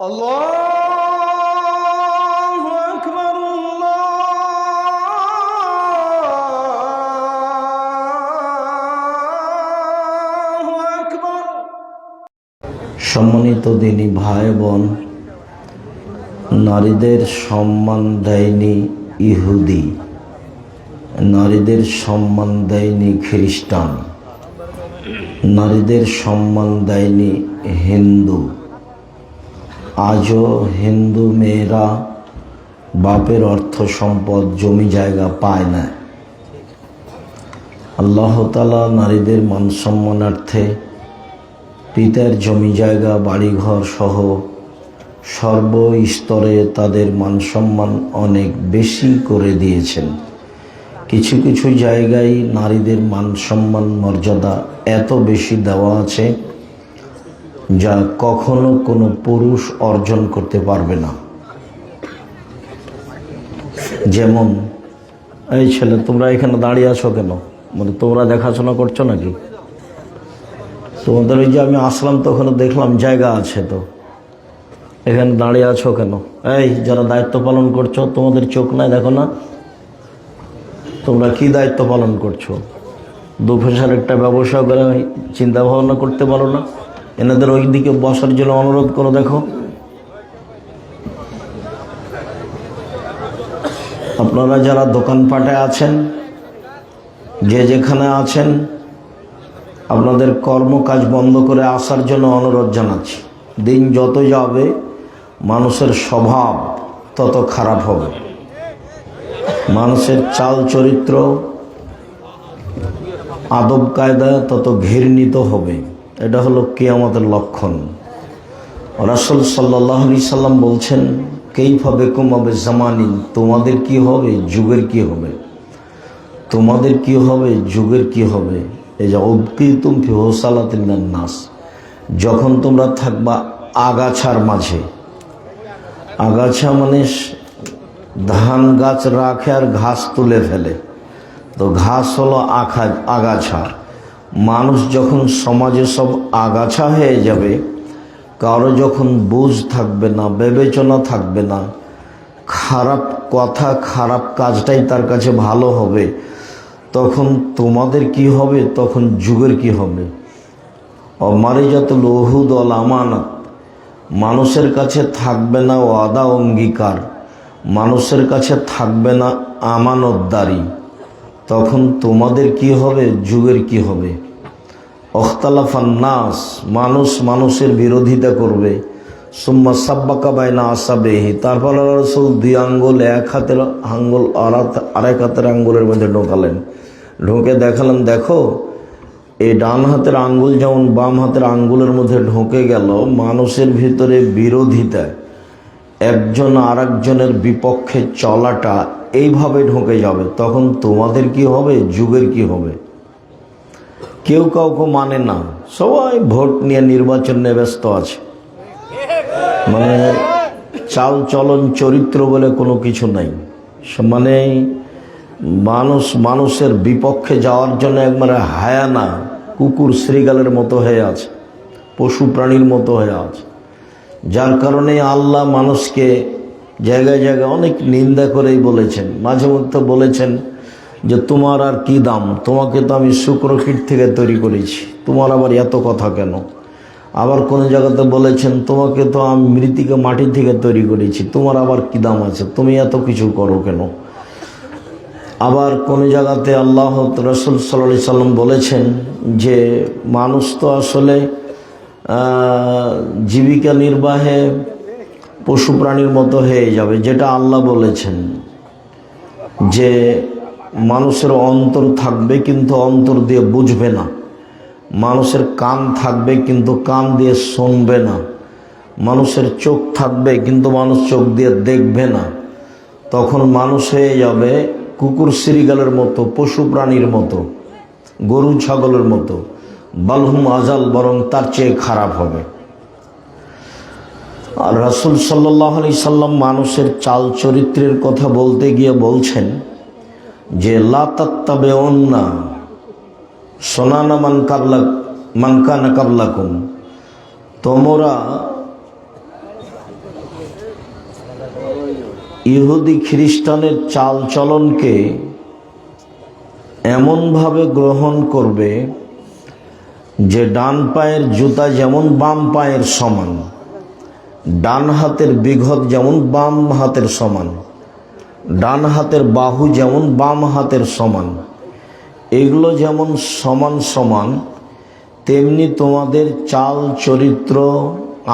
আল্লাহু আকবার, আল্লাহু আকবার। সম্মানিত দিনী ভাই বোন, নারীদের সম্মান দেয়নি ইহুদি, নারীদের সম্মান দেয়নি খ্রিস্টান, নারীদের সম্মান দেয়নি হিন্দু। আজও হিন্দু মেয়েরা বাপের অর্থ সম্পদ জমি জায়গা পায় না। আল্লাহ তাআলা নারীদের মান সম্মানার্থে পিতার জমি জায়গা বাড়িঘর সহ সর্বস্তরে তাদের মান সম্মান অনেক বেশি করে দিয়েছেন। কিছু কিছু জায়গায় নারীদের মান সম্মান মর্যাদা এত বেশি দেওয়া আছে যা কখনো কোনো পুরুষ অর্জন করতে পারবে না। যেমন, এই ছেলে, তোমরা এখানে দাঁড়িয়ে আছো কেন? মানে তোমরা দেখাশোনা করছো নাকি? তোমাদের ওই যে আমি আসলাম তখন দেখলাম জায়গা আছে, তো এখানে দাঁড়িয়ে আছো কেন? এই যারা দায়িত্ব পালন করছো, তোমাদের চোখ নাই, দেখো না তোমরা কি দায়িত্ব পালন করছো? দু পয়সার একটা ব্যবসা করে চিন্তা ভাবনা করতে পারো না? এনাদের ওই দিকে বসার জন্য অনুরোধ করো। দেখো, আপনারা যারা দোকানপাটে আছেন, যে যেখানে আছেন, আপনাদের কর্মকাজ বন্ধ করে আসার জন্য অনুরোধ জানাচ্ছি। দিন যত যাবে মানুষের স্বভাব তত খারাপ হবে, মানুষের চাল চরিত্র আদব কায়দা তত ঘৃণিত হবে। এটা হলো কিয়ামতের লক্ষণ। রাসূল সাল্লাল্লাহু আলাইহি সাল্লাম বলছেন, কাইফা বিকুম আবে জামানিন, তোমাদের কি হবে, যুগের কি হবে, তোমাদের কি হবে, যুগের কি হবে। এই যে উবকিতুম ফি হুসালাতিন নাস, যখন তোমরা থাকবা আগাছার মাঝে। আগাছা মানে ধান গাছ রাখে আর ঘাস তুলে ফেলে, তো ঘাস হলো আগাছা। মানুষ যখন সমাজে সব আগাছা হয়ে যাবে, কারো যখন বুঝ থাকবে না, বিবেচনা থাকবে না, খারাপ কথা খারাপ কাজটাই তার কাছে ভালো হবে, তখন তোমাদের কি হবে, তখন যুগের কি হবে। অমারিজাতুল উহুদ ওয়াল আমানাত, মানুষের কাছে থাকবে না ওয়াদা অঙ্গীকার, মানুষের কাছে থাকবে না আমানতদারি, তখন তোমাদের কি হবে, যুগের কি হবে। অখতালাফান নাস, মানুষ মানুষের বিরোধিতা করবে। সুম্মা সাব্বাকা বাইনা আসাবেহি, তারপর রাসূল দুই আঙ্গুল, এক হাতের আঙ্গুল আরেক হাতের আঙ্গুলের মধ্যে ঢোকালেন, ঢোকে দেখালেন, দেখো এই ডান হাতের আঙ্গুল যেমন বাম হাতের আঙ্গুলের মধ্যে ঢোকে গেল, মানুষের ভিতরে বিরোধিতা, একজন আরেকজনের বিপক্ষে চলাটা এইভাবে ঢোকে যাবে, তখন তোমাদের কি হবে, যুগের কি হবে। কেউ কাউকে মানে না, সবাই ভোট নিয়ে নির্বাচন নিয়ে ব্যস্ত আছে। মানে চাল চলন চরিত্র বলে কোনো কিছু নাই। মানে মানুষ মানুষের বিপক্ষে যাওয়ার জন্য একবারে হায়ানা, কুকুর শ্রীগালের মতো হয়ে আছে, পশু প্রাণীর মতো হয়ে আছে। যার কারণে আল্লাহ মানুষকে জায়গায় জায়গায় অনেক নিন্দা করেই বলেছেন। মাঝে মধ্যে বলেছেন যে তোমার আর কি দাম, তোমাকে তো আমি শুক্রকীট থেকে তৈরি করেছি, তোমার আবার এত কথা কেন। আবার কোনো জায়গাতে বলেছেন, তোমাকে তো আমি মৃত্তিকা মাটি থেকে তৈরি করেছি, তোমার আবার কি দাম আছে, তুমি এত কিছু করো কেন। আবার কোন জায়গাতে আল্লাহ রাসূল সাল্লাল্লাহু আলাইহি সাল্লাম বলেছেন যে মানুষ তো আসলে জীবিকা নির্বাহে পশু প্রাণীর মতো হয়ে যাবে, যেটা আল্লাহ বলেছেন যে মানুষের অন্তর থাকবে কিন্তু অন্তর দিয়ে বুঝবে না, মানুষের কান থাকবে কিন্তু কান দিয়ে শুনবে না, মানুষের চোখ থাকবে কিন্তু মানুষ চোখ দিয়ে দেখবে না। তখন মানুষ হয়ে যাবে কুকুর শ্রীগালের মতো, পশু প্রাণীর মতো, গরু ছাগলের মতো, বালহুম আজাল, বরং তার চেয়ে খারাপ হবে। আর রাসূল সাল্লাল্লাহু আলাইহি সাল্লাম মানুষের চাল চরিত্রের কথা বলতে গিয়ে বলছেন যে লা তাত্তাবিউন্না সুনানা মান কানা কাবলাকুম, তোমরা ইহুদি খ্রিস্টানের চাল চলনকে এমনভাবে গ্রহণ করবে যে ডান পায়ের জুতা যেমন বাম পায়ের সমান, ডান হাতের বিঘত যেমন বাম হাতের সমান, ডান হাতের বাহু যেমন বাম হাতের সমান, এগুলো যেমন সমান সমান, তেমনি তোমাদের চাল চরিত্র,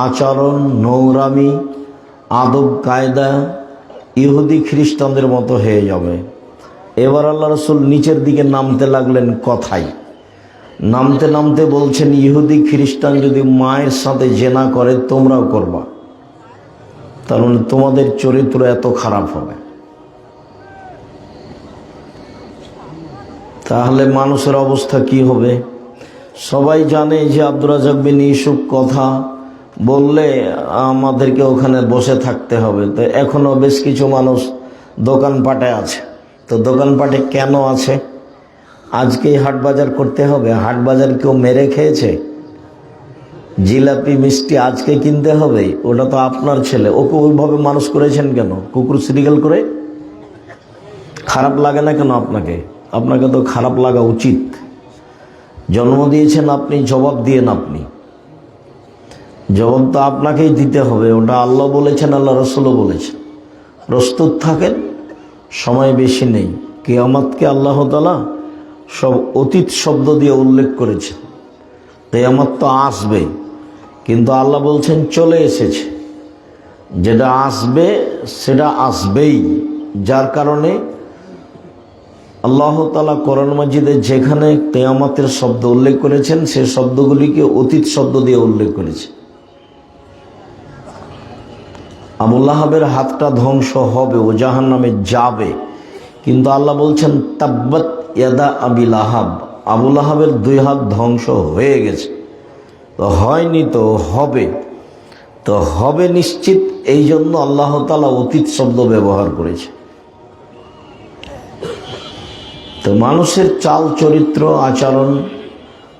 আচরণ, নোংরামি, আদব কায়দা ইহুদি খ্রিস্টানদের মতো হয়ে যাবে। এবার আল্লাহ রসুল নিচের দিকে নামতে লাগলেন কথায়। নামতে নামতে বলছেন, ইহুদি খ্রিস্টান যদি মায়ের সাথে জেনা করে তোমরাও করবা, তার মানে তোমাদের চরিত্র এত খারাপ হবে। তাহলে মানুষের অবস্থা কি হবে? সবাই জানে যে আব্দুর রাজ্জাক বিন ইউসুফ কথা বললে আমাদেরকে ওখানে বসে থাকতে হবে। তো এখনো বেশ কিছু মানুষ দোকানপাটে আছে। তো দোকানপাটে কেন আছে? আজকেই হাট বাজার করতে হবে? হাট বাজার কেউ মেরে খেয়েছে? জিলাপি মিষ্টি আজকে কিনতে হবে? ওটা তো আপনার ছেলে, ওকে ওইভাবে মানুষ করেছেন কেন? কুকুর সিরিয়াল করে? খারাপ লাগে না কেন আপনাকে? আপনাকে তো খারাপ লাগা উচিত। জন্ম দিয়েছেন আপনি, জবাব দিয়েন। আপনি জবাব তো আপনাকেই দিতে হবে। ওটা আল্লাহ বলেছেন, আল্লাহ রসুলও বলেছেন। প্রস্তুত থাকেন, সময় বেশি নেই। কিয়ামতকে আল্লাহ তাআলা সব অতীত শব্দ দিয়ে উল্লেখ করেছেন। কিয়ামত তো আসবে, কিন্তু আল্লাহ বলছেন চলে এসেছে। যেটা আসবে সেটা আসবেই। যার কারণে আল্লাহ তাআলা কোরআন মাজিদে যেখানে কিয়ামতের শব্দ উল্লেখ করেছেন, সে শব্দগুলিকে অতীত শব্দ দিয়ে উল্লেখ করেছে। আবু লাহাবের হাতটা ধ্বংস হবে, ও জাহান্নামে যাবে, কিন্তু আল্লাহ বলছেন তাব্বাত ইয়াদা আবি লাহাব, আবু লাহাবের দুই হাত ধ্বংস হয়ে গেছে। তো হয়নি তো হবে, তো হবে নিশ্চিত। এই জন্য আল্লাহ তাআলা অতীত শব্দ ব্যবহার করেছে। তো মানুষের চাল চরিত্র আচরণ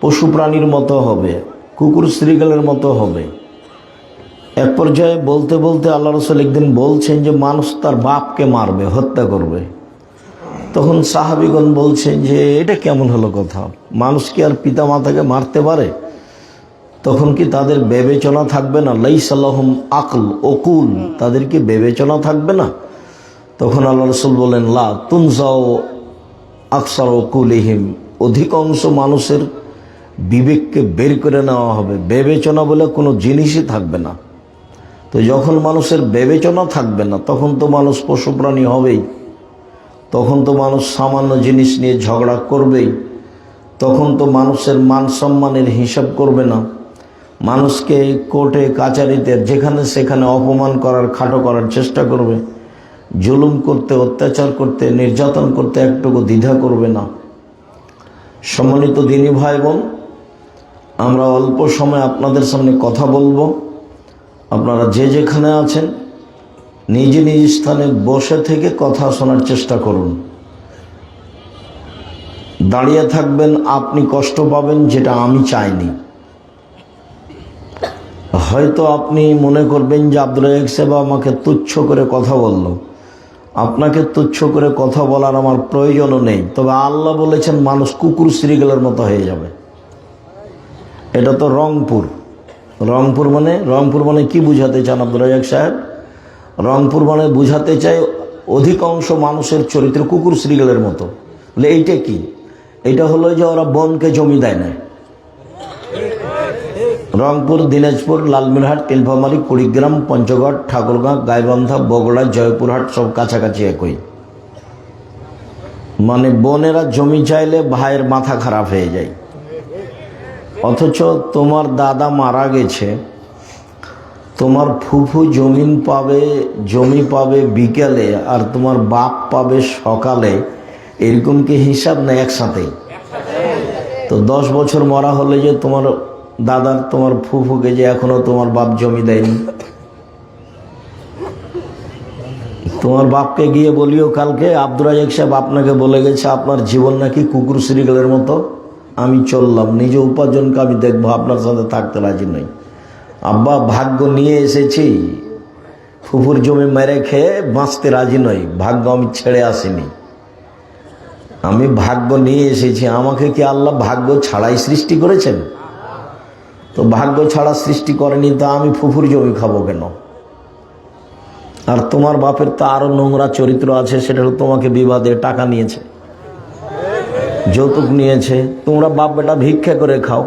পশু প্রাণীর মতো হবে, কুকুর শ্রীগালের মতো হবে। এক পর্যায়ে বলতে বলতে আল্লাহ রসুল একদিন বলছেন যে মানুষ তার বাপকে মারবে, হত্যা করবে। তখন সাহাবীগণ বলছেন যে এটা কেমন হলো কথা? মানুষ কি আর পিতা মাতাকে মারতে পারে? তখন কি তাদের বিবেচনা থাকবে না? লাইসা লাহুম আকল ওকুল, তাদের কি বিবেচনা থাকবে না? তখন আল্লাহ রসুল বলেন লা তুনজাও আকসার ওকুলিহিম, অধিকাংশ মানুষের বিবেককে বের করে নেওয়া হবে, বিবেচনা বলে কোনো জিনিসই থাকবে না। তো যখন মানুষের বিবেচনা থাকবে না, তখন তো মানুষ পশু প্রাণী হবেই। তখন তো মানুষ সামান্য জিনিস নিয়ে ঝগড়া করবেই। তখন তো মানুষের মান সম্মানের হিসাব করবে না। মানুষকে কোর্টে কাচারিতে যেখানে সেখানে অপমান করার, খাটো করার চেষ্টা করবে। জুলুম করতে, অত্যাচার করতে, নির্যাতন করতে একটুকু দ্বিধা করবে না। সম্মানিত দিনী ভাই বোন, আমরা অল্প সময় আপনাদের সামনে কথা বলবো। আপনারা যে যেখানে আছেন নিজ নিজ স্থানে বসে থেকে কথা শোনার চেষ্টা করুন। দাঁড়িয়ে থাকবেন, আপনি কষ্ট পাবেন, যেটা আমি চাইনি। হয়তো আপনি মনে করবেন যে আব্দুল রাজ্জাক সাহেব আমাকে তুচ্ছ করে কথা বলল। আপনাকে তুচ্ছ করে কথা বলার আমার প্রয়োজনও নেই। তবে আল্লাহ বলেছেন মানুষ কুকুর শ্রীগালের মতো হয়ে যাবে। এটা তো রংপুর। রংপুর মানে কি বুঝাতে চান আব্দুল রাজ্জাক সাহেব? রংপুর মানে বুঝাতে চাই অধিকাংশ মানুষের চরিত্র কুকুর শ্রীগালের মতো। বলে এইটা কি? এটা হলো যে ওরা বনকে জমি দেয় না। রংপুর, দিনাজপুর, লালমিনহাট, নীলফামারী, কুড়িগ্রাম, পঞ্চগড়, ঠাকুরগাঁ, গাইবান্ধা, বগুড়া, জয়পুরহাট সব কাছাকাছি একই। মানে বোনেরা জমি চাইলে ভাইয়ের মাথা খারাপ হয়ে যায়। অথচ তোমার দাদা মারা গেছে, তোমার ফুফু জমি পাবে বিকেলে, আর তোমার বাপ পাবে সকালে। এরকম কি হিসাব না একসাথে? তো 10 বছর মরা হলে যে তোমার দাদার, তোমার ফুফুকে যে এখনো তোমার বাপ জমি দেয়নি। তোমার বাপকে গিয়ে বলিও কালকে আব্দুর রাজ্জাক সাহেব আপনাকে বলে গেছে আপনার জীবন নাকি কুকুর শ্রীগালের মতো। আমি চললাম, নিজে উপার্জনকে আমি দেখবো, আপনার সাথে থাকতে রাজি নই। আব্বা ভাগ্য নিয়ে এসেছি, ফুফুর জমি মেরে খেয়ে বাঁচতে রাজি নই, ভাগ্য আমি ছেড়ে আসিনি, আমি ভাগ্য নিয়ে এসেছি। আমাকে কি আল্লাহ ভাগ্য ছাড়াই সৃষ্টি করেছেন? তো ভাগ্য ছাড়া সৃষ্টি করেনি, তা আমি ফুফুর জমি খাবো কেন? আর তোমার বাপের তো আরো নোংরা চরিত্র আছে, সেটা হলো তোমাকে বিবাহ দিয়ে টাকা নিয়েছে, যৌতুক নিয়েছে। তোমরা বাপ বেটা ভিক্ষা করে খাও।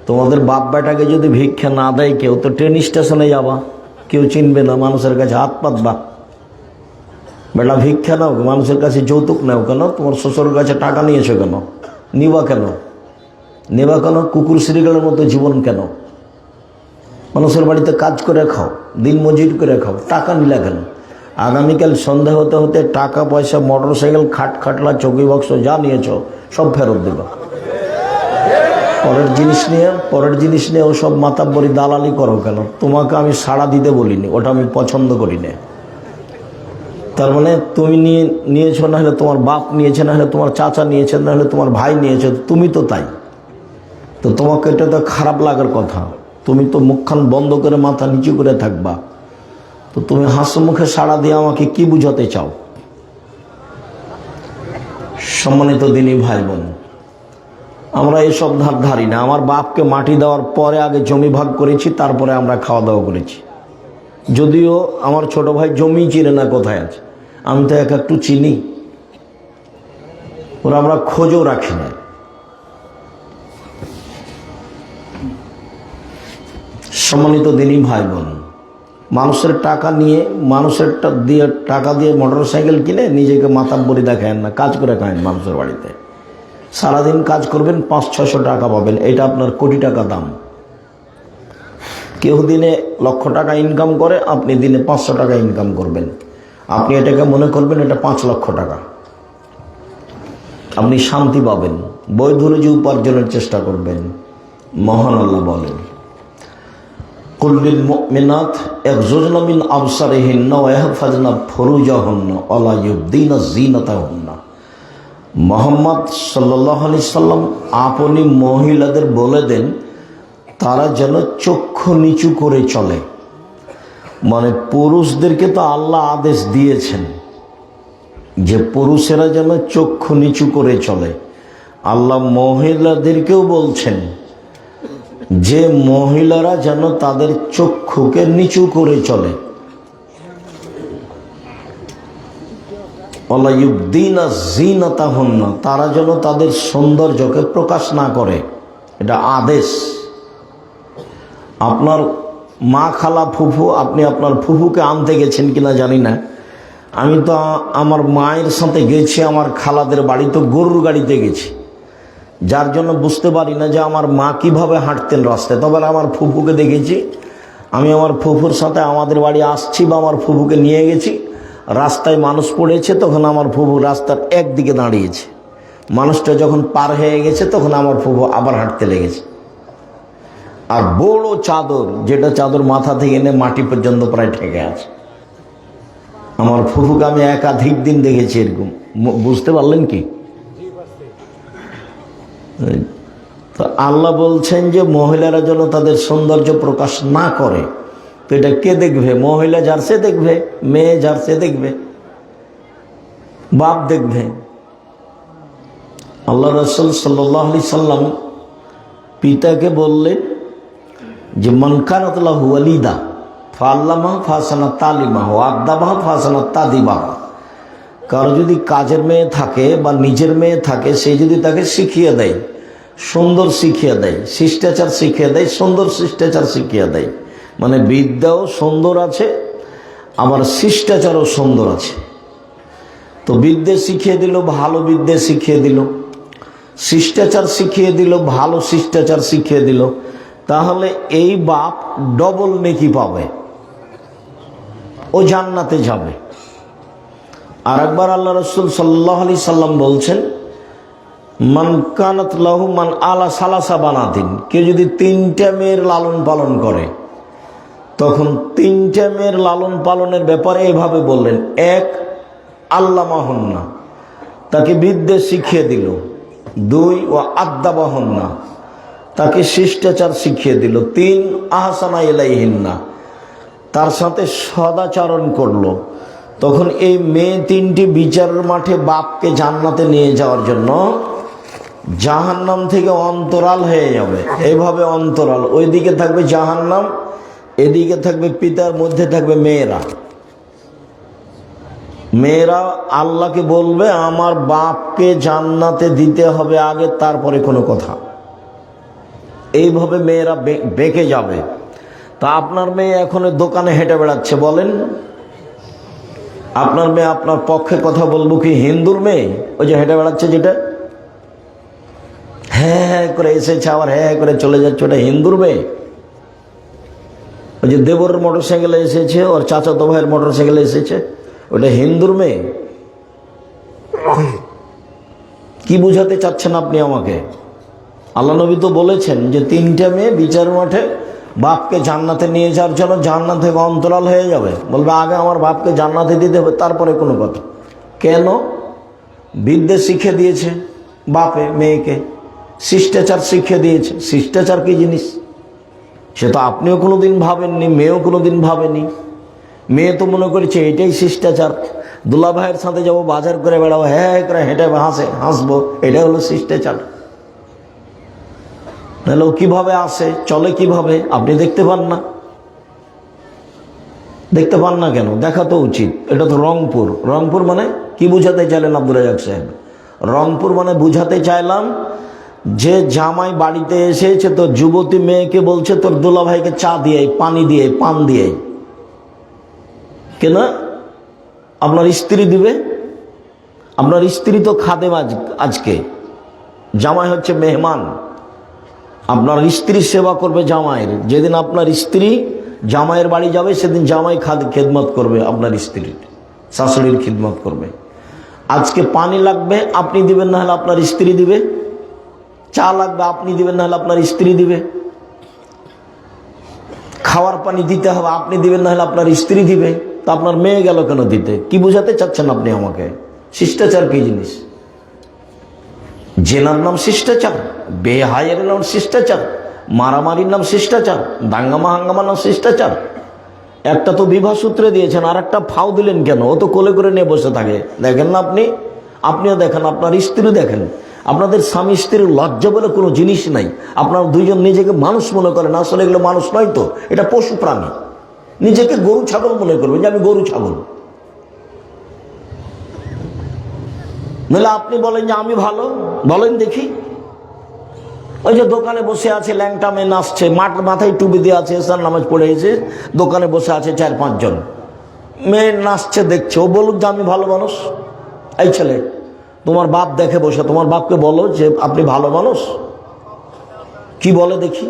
তোমাদের বাপ বেটাকে যদি ভিক্ষা না দেয় কেউ, তো ট্রেন স্টেশনে যাবা, কেউ চিনবে না, মানুষের কাছে হাত পাতবা। বেটা ভিক্ষা নাও, মানুষের কাছে যৌতুক নাও কেন? তোমার শ্বশুরের কাছে টাকা নিয়েছো কেন? নিবা কেন? নেবা কেন? কুকুর শ্রীগালের মতো জীবন কেন? মানুষের বাড়িতে কাজ করে খাও, দিন মজুর করে খাও, টাকা নিলা কেন? আগামীকাল সন্ধ্যা হতে হতে টাকা পয়সা, মোটর সাইকেল, খাটলা, চৌকি বক্স যা নিয়েছ সব ফেরত দেবা। পরের জিনিস নিয়ে ওসব মাতাব্বরি দালালি করো কেন? তোমাকে আমি সাড়া দিতে বলিনি, ওটা আমি পছন্দ করি না। তার মানে তুমি নিয়েছো, না হলে তোমার বাপ নিয়েছে, না হলে তোমার চাচা নিয়েছে, না হলে তোমার ভাই নিয়েছে, তুমি তো তাই। তো তোমাকে এটা তো খারাপ লাগার কথা। তুমি তো মুখখান বন্ধ করে মাথা নিচু করে থাকবা। তো তুমি হাসি মুখে সাড়া দিয়ে আমাকে কি বুঝাতে চাও? সম্মানিত দিনী ভাই বোন, আমরা এসব ধারি না। আমার বাপকে মাটি দেওয়ার পরে আগে জমি ভাগ করেছি, তারপরে আমরা খাওয়া দাওয়া করেছি। যদিও আমার ছোট ভাই জমি চিনে না কোথায় আছে, আমি তো একটু চিনি, ওরা আমরা খোঁজও রাখি না। সম্মানিত দিনী ভাই বোন, মানুষের টাকা নিয়ে, টাকা দিয়ে মোটর সাইকেল কিনে নিজেকে মাতাব্বরি দেখায় না, কাজ করে খায় মানুষের বাড়িতে। সারাদিন কাজ করবেন, 500-600 টাকা পাবেন, এটা আপনার কোটি টাকা দাম। কেউ দিনে 1,00,000 টাকা ইনকাম করে, আপনি দিনে 500 টাকা ইনকাম করবেন। আপনি এটাকে মনে করবেন এটা 5 লক্ষ টাকা। আপনি শান্তি পাবেন, বৈধ রুজি উপার্জনের চেষ্টা করবেন। মহান আল্লাহ বলেন, কুল্লিল মুমিনাত ইয়াগযুযনা মিন আবসারিহিন্না ওয়া ইয়াহফাযনা ফুরুজাহুন্না ওয়া লা ইউবদিনা যিনাতাহুন্না। মুহাম্মদ সাল্লাল্লাহু আলাইহি সাল্লাম আপনি মহিলাদের বলে দেন তারা যেন চক্ষু নিচু করে চলে। মানে পুরুষদেরকে তো আল্লাহ আদেশ দিয়েছেন যে পুরুষেরা যেন চক্ষু নিচু করে চলে। আল্লাহ মহিলাদেরকেও বলছেন যে মহিলারা যেন তাদের চক্ষুকে নিচু করে চলে। ওয়ালা ইউবদিনা যিনাতাহুন্না, তারা যেন তাদের সৌন্দর্যকে প্রকাশ না করে, এটা আদেশ। আপনার মা, খালা, ফুফু, আপনি আপনার ফুফুকে আনতে গেছেন কিনা জানি না, আমি তো আমার মায়ের সাথে গেছি আমার খালাদের বাড়ি, তো গরুর গাড়িতে গেছি, যার জন্য বুঝতে পারি না যে আমার মা কিভাবে হাঁটতেন রাস্তায়। তবে আমার ফুফুকে দেখেছি, আমি আমার ফুফুর সাথে আমাদের বাড়ি আসছি বা আমার ফুফুকে নিয়ে গেছি, রাস্তায় মানুষ পড়েছে, তখন আমার ফুফু রাস্তার একদিকে দাঁড়িয়েছে। মানুষটা যখন পার হয়ে গেছে তখন আমার ফুফু আবার হাঁটতে লেগেছে। আর বড় চাদর, যেটা চাদর মাথা থেকে এনে মাটি পর্যন্ত প্রায় ঠেকে আছে। আমার ফুফুকে আমি একাধিক দিন দেখেছি এরকম। বুঝতে পারলেন কি? তো আল্লাহ বলছেন যে মহিলারা যেন তাদের সৌন্দর্য প্রকাশ না করে। তো এটা কে দেখবে? মহিলা যার সে দেখবে, মেয়ে যার সে দেখবে, বাপ দেখবে। আল্লাহ রাসূল সাল্লাল্লাহু আলাইহি সাল্লাম পিতাকে বললেন যে মান কানাত লাহু ওয়ালিদা ফাআল্লামাহু ফাহসানা তালিমাহু ওয়া আদাবাহু ফাহসানা তাদিবাহু। কারো যদি কাজের মেয়ে থাকে বা নিজের মেয়ে থাকে, সে যদি তাকে শিখিয়ে দেয়, সুন্দর শিখিয়ে দেয়, শিষ্টাচার শিখিয়ে দেয়, সুন্দর শিষ্টাচার শিখিয়ে দেয়, মানে বিদ্যাও সুন্দর আছে আবার শিষ্টাচারও সুন্দর আছে। তো বিদ্যে শিখিয়ে দিল, ভালো বিদ্যে শিখিয়ে দিল, শিষ্টাচার শিখিয়ে দিল, ভালো শিষ্টাচার শিখিয়ে দিল, তাহলে এই বাপ ডবল নেকি পাবে, ও জান্নাতে যাবে। আর একবার আল্লাহ রাসূল সাল্লাল্লাহু আলাইহি সাল্লাম বলছেন মান কানাত লাহু মান আলা সালাসা বানাতিন, কে যদি 3টা মেয়ের লালন পালন করে, তখন 3টা মেয়ের লালন পালনের ব্যাপারে এভাবে বললেন, 1 আল্লামাহুন্না, তাকে বিদ্যে শিখিয়ে দিল, 2 ও আদাবাহুন্না, তাকে শিষ্টাচার শিখিয়ে দিল, 3 আহসানা ইলাইহিন্না, তার সাথে সদাচরণ করলো, তখন এই মেয়ে তিনটি বিচারের মাঠে বাপকে জান্নাতে নিয়ে যাওয়ার জন্য জাহান্নাম থেকে অন্তরাল হয়ে যাবে। এইভাবে অন্তরাল, ওইদিকে থাকবে জাহান্নাম, এদিকে থাকবে পিতার, মধ্যে থাকবে মেয়েরা। মেয়েরা আল্লাহকে বলবে আমার বাপকে জান্নাতে দিতে হবে আগে, তারপরে কোনো কথা। এইভাবে মেয়েরা বেঁকে যাবে। তা আপনার মেয়ে এখন দোকানে হেঁটে বেড়াচ্ছে, বলেন আপনার মেয়ে আপনার পক্ষে কথা বলবো কি হিন্দুর মেয়ে? ওই যে হেঁটে বেড়াচ্ছে, যেটা হ্যাঁ হ্যাঁ করে এসেছে আবার হ্যাঁ হ্যাঁ করে চলে যাচ্ছে, ওটা হিন্দুর মেয়ে? ওই যে দেবরের মোটর সাইকেলে এসেছে, ওর চাচাতো ভাইয়ের মোটর সাইকেলে এসেছে, ওটা হিন্দুর মেয়ে? কি বুঝাতে চাচ্ছেন আপনি আমাকে? আল্লাহ নবী তো বলেছেন যে তিনটা মেয়ে বিচার মাঠে বাপকে জান্নাতে নিয়ে যাওয়ার জন্য জান্নাত থেকে অন্তরাল হয়ে যাবে। বলবে আগে আমার বাপকে জান্নাতে দিতে হবে, তারপরে কোনো কথা। কেন? বিদ্যে শিখে দিয়েছে বাপে মেয়েকে, শিষ্টাচার শিখে দিয়েছে। শিষ্টাচার কি জিনিস সে তো আপনিও কোনোদিন ভাবেননি, মেয়েও কোনোদিন ভাবেনি। মেয়ে তো মনে করেছে এটাই শিষ্টাচার। দুলা ভাইয়ের সাথে যাবো, বাজার করে বেড়াবো, হ্যাঁ করে হেঁটে হাসবো, এটা হলো শিষ্টাচার। তাহলে ও কিভাবে আসে, চলে কিভাবে? আপনি দেখতে পান না? দেখতে পান না কেন? দেখা তো উচিত। এটা তো রংপুর। রংপুর মানে কি বুঝাতে চাইলেন আব্দুল রাজ্জাক সাহেব? রংপুর মানে বুঝাতে চাইলাম যে জামাই বাড়িতে এসেছে তো যুবতী মেয়েকে বলছে তোর দুলা ভাইকে চা দিয়ে, পানি দিয়ে, পান দিয়ে। কেন? আপনার স্ত্রী দিবে। আপনার স্ত্রী তো খাদেম, আজকে জামাই হচ্ছে মেহমান। আপনার স্ত্রী সেবা করবে জামাইয়ের। যেদিন আপনার স্ত্রী জামাইয়ের বাড়ি যাবে সেদিন জামাই খেদমত করবে, আপনার স্ত্রীর শাশুড়ির খিদমত করবে। আজকে পানি লাগবে আপনি দিবেন, না হলে আপনার স্ত্রী দিবে। চা লাগবে আপনি দিবেন, না হলে আপনার স্ত্রী দিবে। খাওয়ার পানি দিতে হবে আপনি দিবেন, না হলে আপনার স্ত্রী দিবে। তা আপনার মেয়ে গেল কেন দিতে? কি বুঝাতে চাচ্ছেন আপনি আমাকে? শিষ্টাচার কি জিনিস? জেনার নাম শিষ্টাচার, বেহায়ের নাম শিষ্টাচার, মারামারির নাম শিষ্টাচার, দাঙ্গামা হাঙ্গামার নাম শিষ্টাচার। একটা তো বিবাহ সূত্রে দিয়েছেন, আর একটা ফাও দিলেন কেন? ও তো কোলে করে নিয়ে বসে থাকে, দেখেন না আপনি? আপনিও দেখেন, আপনার স্ত্রী দেখেন। আপনাদের স্বামী স্ত্রীর লজ্জা বলে কোনো জিনিস নাই। আপনারা দুইজন নিজেকে মানুষ মনে করেন, আসলে এগুলো মানুষ নয় তো, এটা পশু প্রাণী। নিজেকে গরু ছাগল মনে করবেন যে আমি গরু ছাগল। নইলে আপনি বলেন যে আমি ভালো, বলেন দেখি। ওই যে দোকানে বসে আছে ল্যাংটা মেয়ে নাচছে, মাথায় টুপি দিয়ে আছে, এসার নামাজ পড়ে এসে দোকানে বসে আছে 4-5 জন মেয়ে নাচছে, দেখছে। ও বলুক যে আমি ভালো মানুষ। এই ছেলে, তোমার বাপ দেখে বসে, তোমার বাপকে বলো যে আপনি ভালো মানুষ। কি বলে দেখি,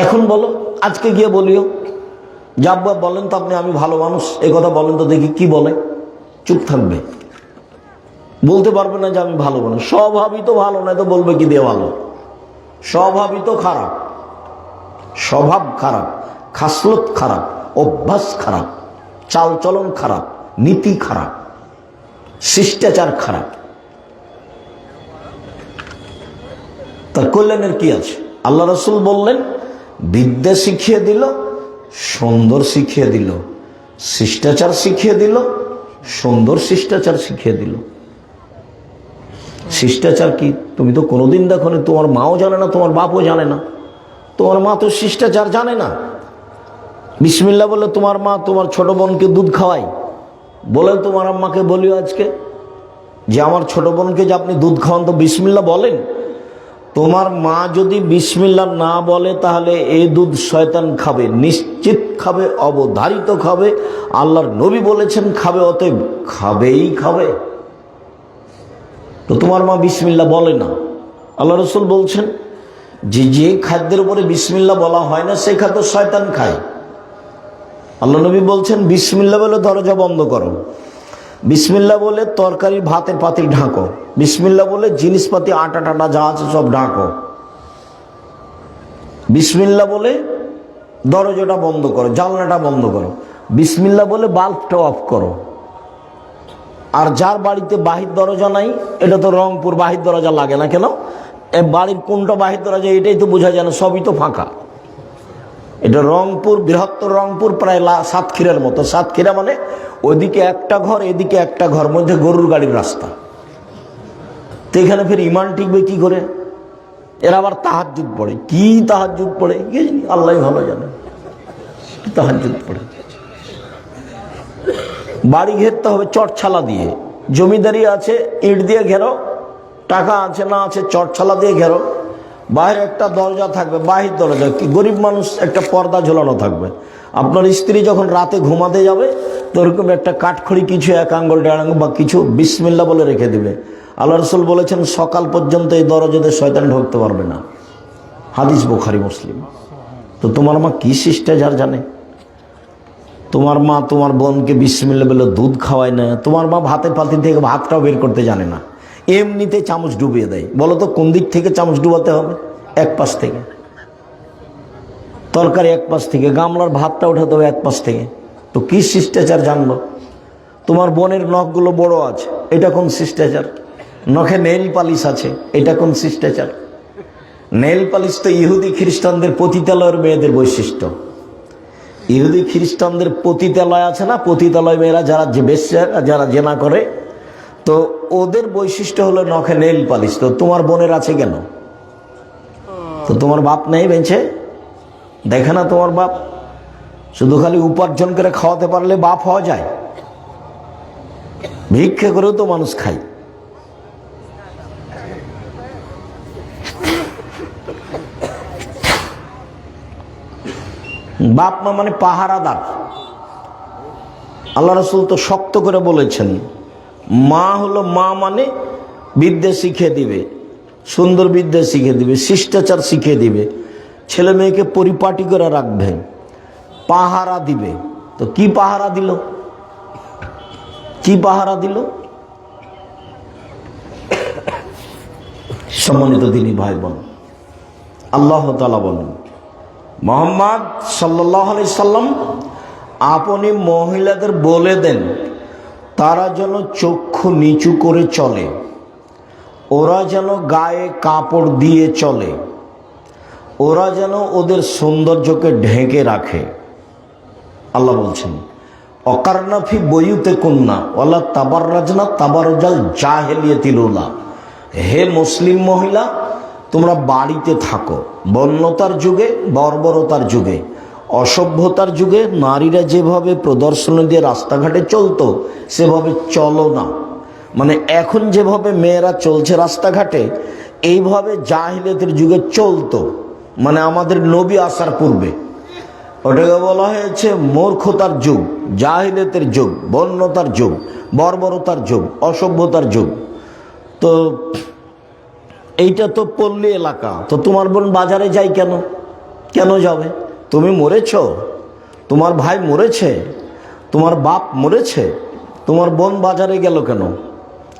এখন বলো, আজকে গিয়ে বলিও যাব্বা বলেন তো আপনি আমি ভালো মানুষ, এই কথা বলেন তো দেখি কি বলে। চুপ থাকবে, বলতে পারবে না যে আমি ভালো মানুষ। স্বভাবই তো ভালো নয় তো বলবে কি দিয়ে ভালো? স্বভাবই তো খারাপ, স্বভাব খারাপ, খাসলত খারাপ, অভ্যাস খারাপ, চালচলন খারাপ, নীতি খারাপ, শিষ্টাচার খারাপ। তার কল্যাণের কি আছে? আল্লাহ রসুল বললেন বিদ্যা শিখিয়ে দিল, সুন্দর শিখিয়ে দিল, শিষ্টাচার শিখিয়ে দিল, সুন্দর শিষ্টাচার শিখিয়ে দিল। শিষ্টাচার কি তুমি তো কোনোদিন দেখো না, তোমার মাও জানে না, তোমার বাপও জানে না। তোমার মা তো শিষ্টাচার জানে না। বিসমিল্লাহ বলে তোমার মা তোমার ছোট বোনকে দুধ খাওয়ায়। বলে তোমার আম্মাকে বলিও আজকে যে আমার ছোট বোনকে যে আপনি দুধ খাওয়ান, তো বিসমিল্লাহ বলেন। তোমার মা যদি বিসমিল্লাহ না বলে তাহলে এই দুধ শয়তান খাবে, নিশ্চিত খাবে, অবধারিত খাবে। আল্লাহর নবী বলেছেন খাবে, অতএব খাবেই খাবে। তো তোমার মা বিসমিল্লাহ বলে না। আল্লাহ রসুল বলছেন যে যে খাদ্যের উপরে বিসমিল্লাহ বলা হয় না সেই খাদ্য শয়তান খায়। আল্লাহ নবী বলছেন বিসমিল্লাহ বলে দরজা বন্ধ করো, বিসমিল্লাহ বলে তরকারি ভাতের পাতিল ঢাকো, বিসমিল্লাহ বলে জিনিসপাতি আটা টাটা যা আছে সব ঢাকো, বিসমিল্লাহ বলে দরজাটা বন্ধ করো, জানলাটা বন্ধ করো, বিসমিল্লাহ বলে বাল্বটা অফ করো। আর যার বাড়িতে বাহির দরজা নাই, এটা তো রংপুর, বাহির দরজা লাগে না কেন? বাড়ির কোনটা বাহির দরজা এটাই তো বোঝা যায় না, সবই তো ফাঁকা। এটা রংপুর, বৃহত্তর রংপুর, প্রায় সাতক্ষীরার মতো। সাতক্ষীরা মানে ওইদিকে একটা ঘর, এদিকে একটা ঘর, মধ্যে গরুর গাড়ির রাস্তা। তো এখানে ফের ইমান টিকবে কি করে? এরা আবার তাহাজ্জুদ পড়ে। কি তাহাজ্জুদ পড়ে কি জানি, আল্লাহ ভালো জানে কি তাহাজ্জুদ পড়ে। বাড়ি ঘেরতে হবে চটছালা দিয়ে, জমিদারি আছে ইট দিয়ে ঘেরো, টাকা আছে না আছে চটছালা দিয়ে ঘেরো। বাইরে একটা দরজা থাকবে, বাহির দরজা, কি গরিব মানুষ একটা পর্দা ঝোলানো থাকবে। আপনার স্ত্রী যখন রাতে ঘুমাতে যাবে তো ওরকম একটা কাঠখড়ি কিছু, এক আঙ্গুল দেড় আঙ্গুল বা কিছু বিসমিল্লাহ বলে রেখে দিবে। আল্লাহ রসুল বলেছেন সকাল পর্যন্ত এই দরজাতে শয়তান ঢুকতে পারবে না। হাদিস বুখারী মুসলিম। তো তোমার মা কি শিষ্টাচার জানে? তোমার মা তোমার বোনকে বিসমিল্লাহ বলে দুধ খাওয়ায় না। তোমার মা ভাতের পাতি থেকে ভাতটাও বের করতে জানে না, এমনিতে চামচ ডুবিয়ে দেয়। বলো তো কোন দিক থেকে চামচ ডুবাতে হবে? এক পাশ থেকে। তরকারি এক পাশ থেকে, গামলার ভাতটা উঠাতে হবে এক পাশ থেকে। তো কি শিষ্টাচার জানলো? তোমার বোনের নখগুলো বড় আছে, এটা কোন শিষ্টাচার? নখে নেইল পালিশ আছে, এটা কোন শিষ্টাচার? নেইল পালিশ তো ইহুদি খ্রিস্টানদের পতিতালয়ের মেয়েদের বৈশিষ্ট্য। ইহুদি খ্রিস্টানদের পতিতালয় আছে না, পতিতালয় মেয়েরা যারা বেশ্যা, যারা জেনা করে, তো ওদের বৈশিষ্ট্য হলো নখে নেইল পালিশ। তো তোমার বোনের আছে কেন? তো তোমার বাপ নেই বেঁচে? দেখে না তোমার বাপ? শুধু খালি উপার্জন করে খাওয়াতে পারলে বাপ হওয়া যায়? ভিক্ষে করেও তো মানুষ খায়। বাপ মা মানে পাহারাদার। আল্লাহ রসুল তো শক্ত করে বলেছেন, মা হলো মা মানে বিদ্যা শিখিয়ে দিবে, সুন্দর বিদ্যা শিখিয়ে দিবে, শিষ্টাচার শিখিয়ে দিবে, ছেলে মেয়েকে পরিপাটি করে রাখবে, পাহারা দিবে। তো কি পাহারা দিল? কি পাহারা দিল? সম্মানিত দিনী ভাই বোন, আল্লাহ তাআলা বলেন, মুহাম্মদ সাল্লাল্লাহু আলাইহি সাল্লাম আপনি মহিলাদের বলে দেন তারা যেন চক্ষু নিচু করে চলে, ওরা যেন গায়ে কাপড় দিয়ে চলে, ওরা যেন ওদের সৌন্দর্যকে ঢেকে রাখে। আল্লাহ বলছেন, অকারনা ফি বুয়ুতিকুন্না ওয়ালা তাবাররাজনা তাবারুজাল জাহিলিয়াতিল উলা। হে মুসলিম মহিলা, তোমরা বাড়িতে থাকো। বন্যতার যুগে, বর্বরতার যুগে, অসভ্যতার যুগে নারীরা যেভাবে প্রদর্শনী দিয়ে রাস্তাঘাটে চলতো সেভাবে চলো না। মানে এখন যেভাবে মেয়েরা চলছে রাস্তাঘাটে, এইভাবে জাহিলিয়াতের যুগে চলতো। মানে আমাদের নবী আসার পূর্বে ওটাকে বলা হয়েছে মূর্খতার যুগ, জাহিলিয়াতের যুগ, বন্যতার যুগ, বর্বরতার যুগ, অসভ্যতার যুগ। তো এইটা তো পল্লী এলাকা। তো তোমার বোন বাজারে যায় কেন? কেন যাবে? তুমি মরেছ, তোমার ভাই মরেছে, তোমার বাপ মরেছে, তোমার বোন বাজারে গেল কেন?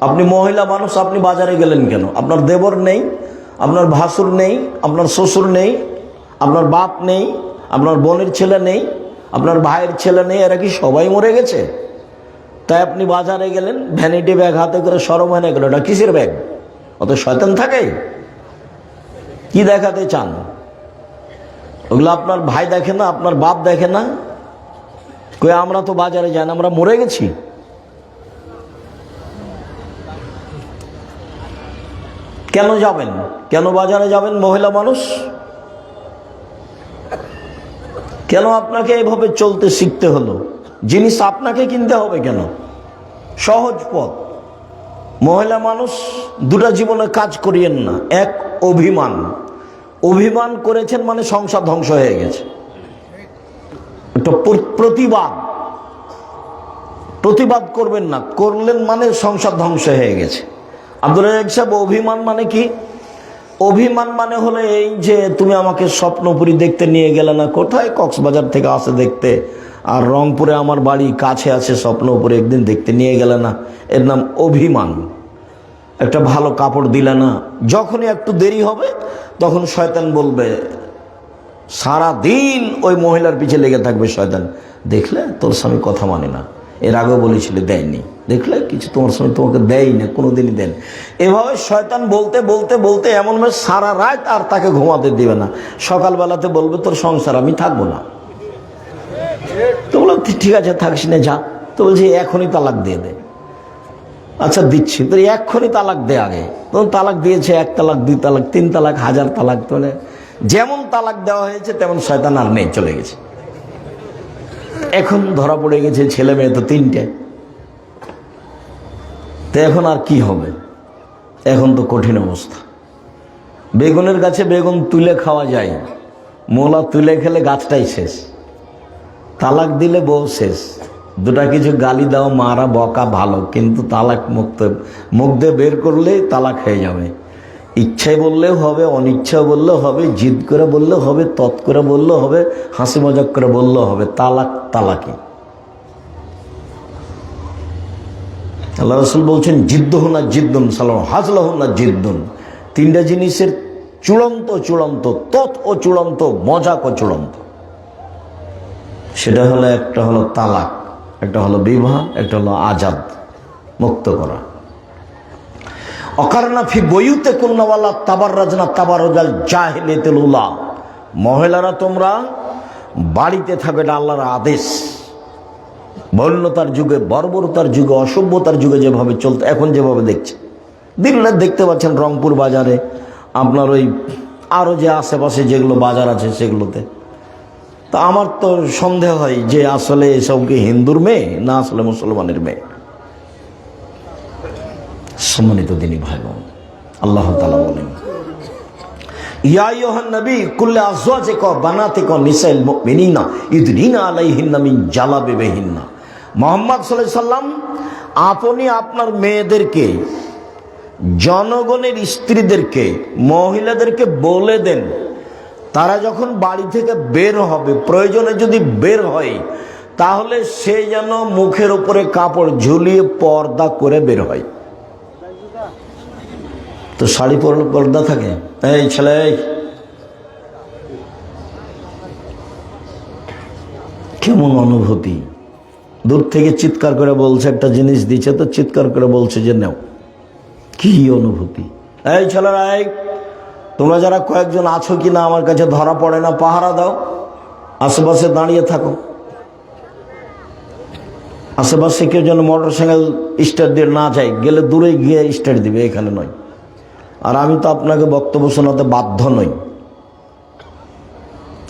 আপনি মহিলা মানুষ, আপনি বাজারে গেলেন কেন? আপনার দেবর নেই, আপনার ভাসুর নেই, আপনার শ্বশুর নেই, আপনার বাপ নেই, আপনার বোনের ছেলে নেই, আপনার ভাইয়ের ছেলে নেই, এরা কি সবাই মরে গেছে? তাই আপনি বাজারে গেলেন, ভ্যানিটি ব্যাগ হাতে করে সরম হয়ে গেল। ওটা কিসের ব্যাগ? অত শয়তান থাকে? কি দেখাতে চান? ওগুলো আপনার ভাই দেখে না, আপনার বাপ দেখে না? কই আমরা তো বাজারে যাই না, আমরা মরে গেছি। কেন যাবেন? কেন বাজারে যাবেন মহিলা মানুষ? কেন আপনাকে এইভাবে চলতে শিখতে হলো? জিনিস আপনাকে কিনতে হবে কেন? সহজ পথ। মহিলা মানুষ দুটা জীবনে কাজ করিয়েন না। এক, অভিমান। অভিমান করেছেন মানে সংসার ধ্বংস হয়ে গেছে। একটা প্রতিবাদ, প্রতিবাদ করবেন না, করলেন মানে সংসার ধ্বংস হয়ে গেছে। আব্দুল রাজ্জাক সাহেব, অভিমান মানে কি? অভিমান মানে হলো এই যে তুমি আমাকে স্বপ্নপুরী দেখতে নিয়ে গেলে না, কোথায়? কক্সবাজার থেকে আসে দেখতে, আর রংপুরে আমার বাড়ি কাছে আছে, স্বপ্নপুরে একদিন দেখতে নিয়ে গেলে না, এর নাম অভিমান। একটা ভালো কাপড় দিলে না, যখনই একটু দেরি হবে তখন শয়তান বলবে, সারা দিন ওই মহিলার পিছে লেগে থাকবে শয়তান, দেখলে তোর স্বামী কথা মানে না, এর আগেও বলেছিলে দেয়নি, দেখলে কিছু তোমার সঙ্গে তোমাকে দেয় না, কোনোদিনই দেন। এভাবে শয়তান বলতে বলতে বলতে এমন সারা রাত আর তাকে ঘুমাতে দিবে না। সকালবেলাতে বলবে তোর সংসার আমি থাকবো না। তো বললাম ঠিক আছে থাকিস না, যা। তো বলছি এখনই তালাক দিয়ে দে। আচ্ছা দিচ্ছি, তো এক্ষুনি তালাক দে। আগে তখন তালাক দিয়েছে 1 তালাক 2 তালাক 3 তালাক 1000 তালাক। তো যেমন তালাক দেওয়া হয়েছে তেমন শয়তান আর নেই, চলে গেছে। এখন ধরা পড়ে গেছে, ছেলে মেয়ে তো 3টে। তো এখন আর কি হবে? এখন তো কঠিন অবস্থা। বেগুনের গাছে বেগুন তুলে খাওয়া যায়, মোলা তুলে খেলে গাছটাই শেষ। তালাক দিলে বউ শেষ। দুটা কিছু গালি দাও, মারা বকা ভালো, কিন্তু তালাক মুখ দিয়ে বের করলেই তালাক হয়ে যাবে। ইচ্ছায় বললেও হবে, অনিচ্ছায় বললেও হবে, জিদ করে বললেও হবে, তৎ করে বললেও হবে, হাসি মজাক করে বললেও হবে। তালাক তালাকি। আল্লাহ রাসূল বলছেন জিদ্দুহুনা জিদ্দুন সালাম হাজলাহুনা জিদ্দুন। 3টা জিনিসের চূড়ান্ত চূড়ান্ত, তৎ ও চূড়ান্ত, মজাক ও চূড়ান্ত। সেটা হলো, একটা হলো তালাক, একটা হলো বিবাহ, একটা হলো আজাদ, মুক্ত করা। অকারনা ফি বয়ুতে কুন্নাওয়ালা তাবাররাজনা তাবারুজাল জাহিলিয়াতুল উলা। মহিলারা তোমরা বাড়িতে থাকবে, এটা আল্লাহর আদেশ। বন্যতার যুগে, বর্বরতার যুগে, অসভ্যতার যুগে যেভাবে চলতো, এখন যেভাবে দেখছে, দিল্লি দেখতে পাচ্ছেন রংপুর বাজারে, আপনার ওই আরও যে আশেপাশে যেগুলো বাজার আছে সেগুলোতে। তা আমার তো সন্দেহ হয় যে আসলে এসব কি হিন্দুর মেয়ে না আসলে মুসলমানের মেয়ে। সম্মানিত দিনী ভাই বোন, আল্লাহ তাআলা বলেন ইয়া আইয়ুহান নবী কুল্লি আজওয়াজিকা বানাতিকা নিসাইল মুমিনিনা ইদরিনা আলাইহিন্না মিন জালাবিবিহিন্না। মুহাম্মদ সাল্লাল্লাহু আলাইহি সাল্লাম আপনি আপনার মেয়েদেরকে, জনগণের স্ত্রীদেরকে, মহিলাদেরকে বলে দেন, তারা যখন বাড়ি থেকে বের হবে, প্রয়োজনে যদি বের হয়, তাহলে সে যেন মুখের উপরে কাপড় ঝুলিয়ে পর্দা করে বের হয়। তো শাড়ি পরলে পর্দা থাকে? এই ছেলে, কেমন অনুভূতি! দূর থেকে চিৎকার করে বলছে, একটা জিনিস দিচ্ছে তো চিৎকার করে বলছে যে নাও। কি অনুভূতি! এই ছেলেরা, এই তোমরা যারা কয়েকজন আছো কিনা আমার কাছে ধরা পড়ে না, পাহারা দাও, আশেপাশে দাঁড়িয়ে থাকো। আশেপাশে কেউ যেন মোটর সাইকেল স্টার্ট দিয়ে না যায়, গেলে দূরে গিয়ে স্টার্ট দিবে, এখানে নয়। আর আমি তো আপনাকে বক্তব্য শোনাতে বাধ্য নই,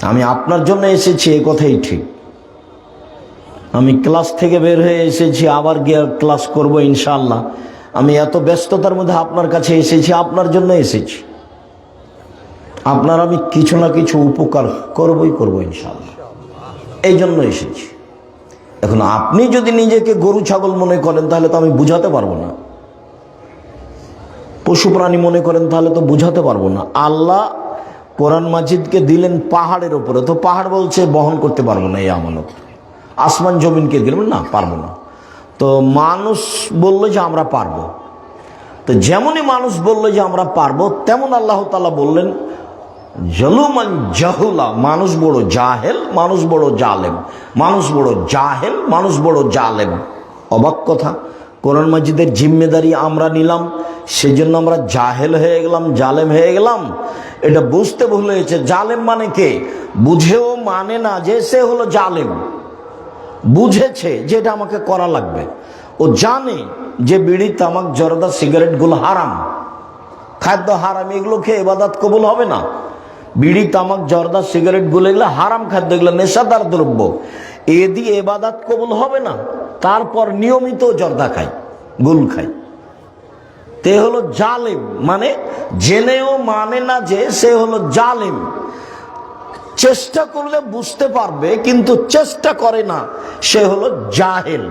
আমি আপনার জন্য এসেছি, এ কথাই ঠিক। আমি ক্লাস থেকে বের হয়ে এসেছি, আবার গিয়ে ক্লাস করব ইনশাআল্লাহ। আমি এত ব্যস্ততার মধ্যে আপনার কাছে এসেছি, আপনার জন্য এসেছি। আপনার আমি কিছু না কিছু উপকার করবই করব ইনশাআল্লাহ, এই জন্য এসেছি। এখন আপনি যদি নিজেকে গরু ছাগল মনে করেন তাহলে তো আমি বুঝাতে পারবো না, পশু প্রাণী মনে করেন তাহলে তো বুঝাতে পারবো না। আল্লাহ কোরআন মাজিদকে দিলেন পাহাড়ের উপরে, তো পাহাড় বলছে বহন করতে পারবো না এই আমানত। আসমান জমিনকে দিলেন না, পারবো না। তো মানুষ বললো যে আমরা পারবো, তো যেমনই মানুষ বললো যে আমরা পারবো, তেমন আল্লাহ তাআলা বললেন জলুমান জাহুলা, মানুষ বড় জাহেল, মানুষ বড় জালেম, মানুষ বড় জাহেল, মানুষ বড় জালেম। অবাক কথা, কোরআন মাজিদের জিম্মেদারি আমরা নিলাম, সেজন্য আমরা জাহেল হয়ে গেলাম, জালেম হয়ে গেলাম। এটা বুঝতে ভুল হয়েছে। জালেম মানে কে? বুঝেও মানে না যে সে হলো জালেম। বুঝেছে যে এটা আমাকে করা লাগবে, ও জানে যে বিড়ি তামাক জর্দা সিগারেটগুলো হারাম, খাদ্য হারাম, এগুলো খেয়ে ইবাদত কবুল হবে না। বিড়ি তামাক জর্দা সিগারেটগুলো এগুলো হারাম খাদ্য, এগুলো নেশাদার দ্রব্য, এ দিয়ে ইবাদত কবুল হবে না। তারপর নিয়মিত জর্দা খায়, গুল খায়, তে হলো জালেম। মানে জেনেও মানে না যে সে হলো জালেম। চেষ্টা করলে বুঝতে পারবে, কিন্তু চেষ্টা করে না, সে হলো জাহেল।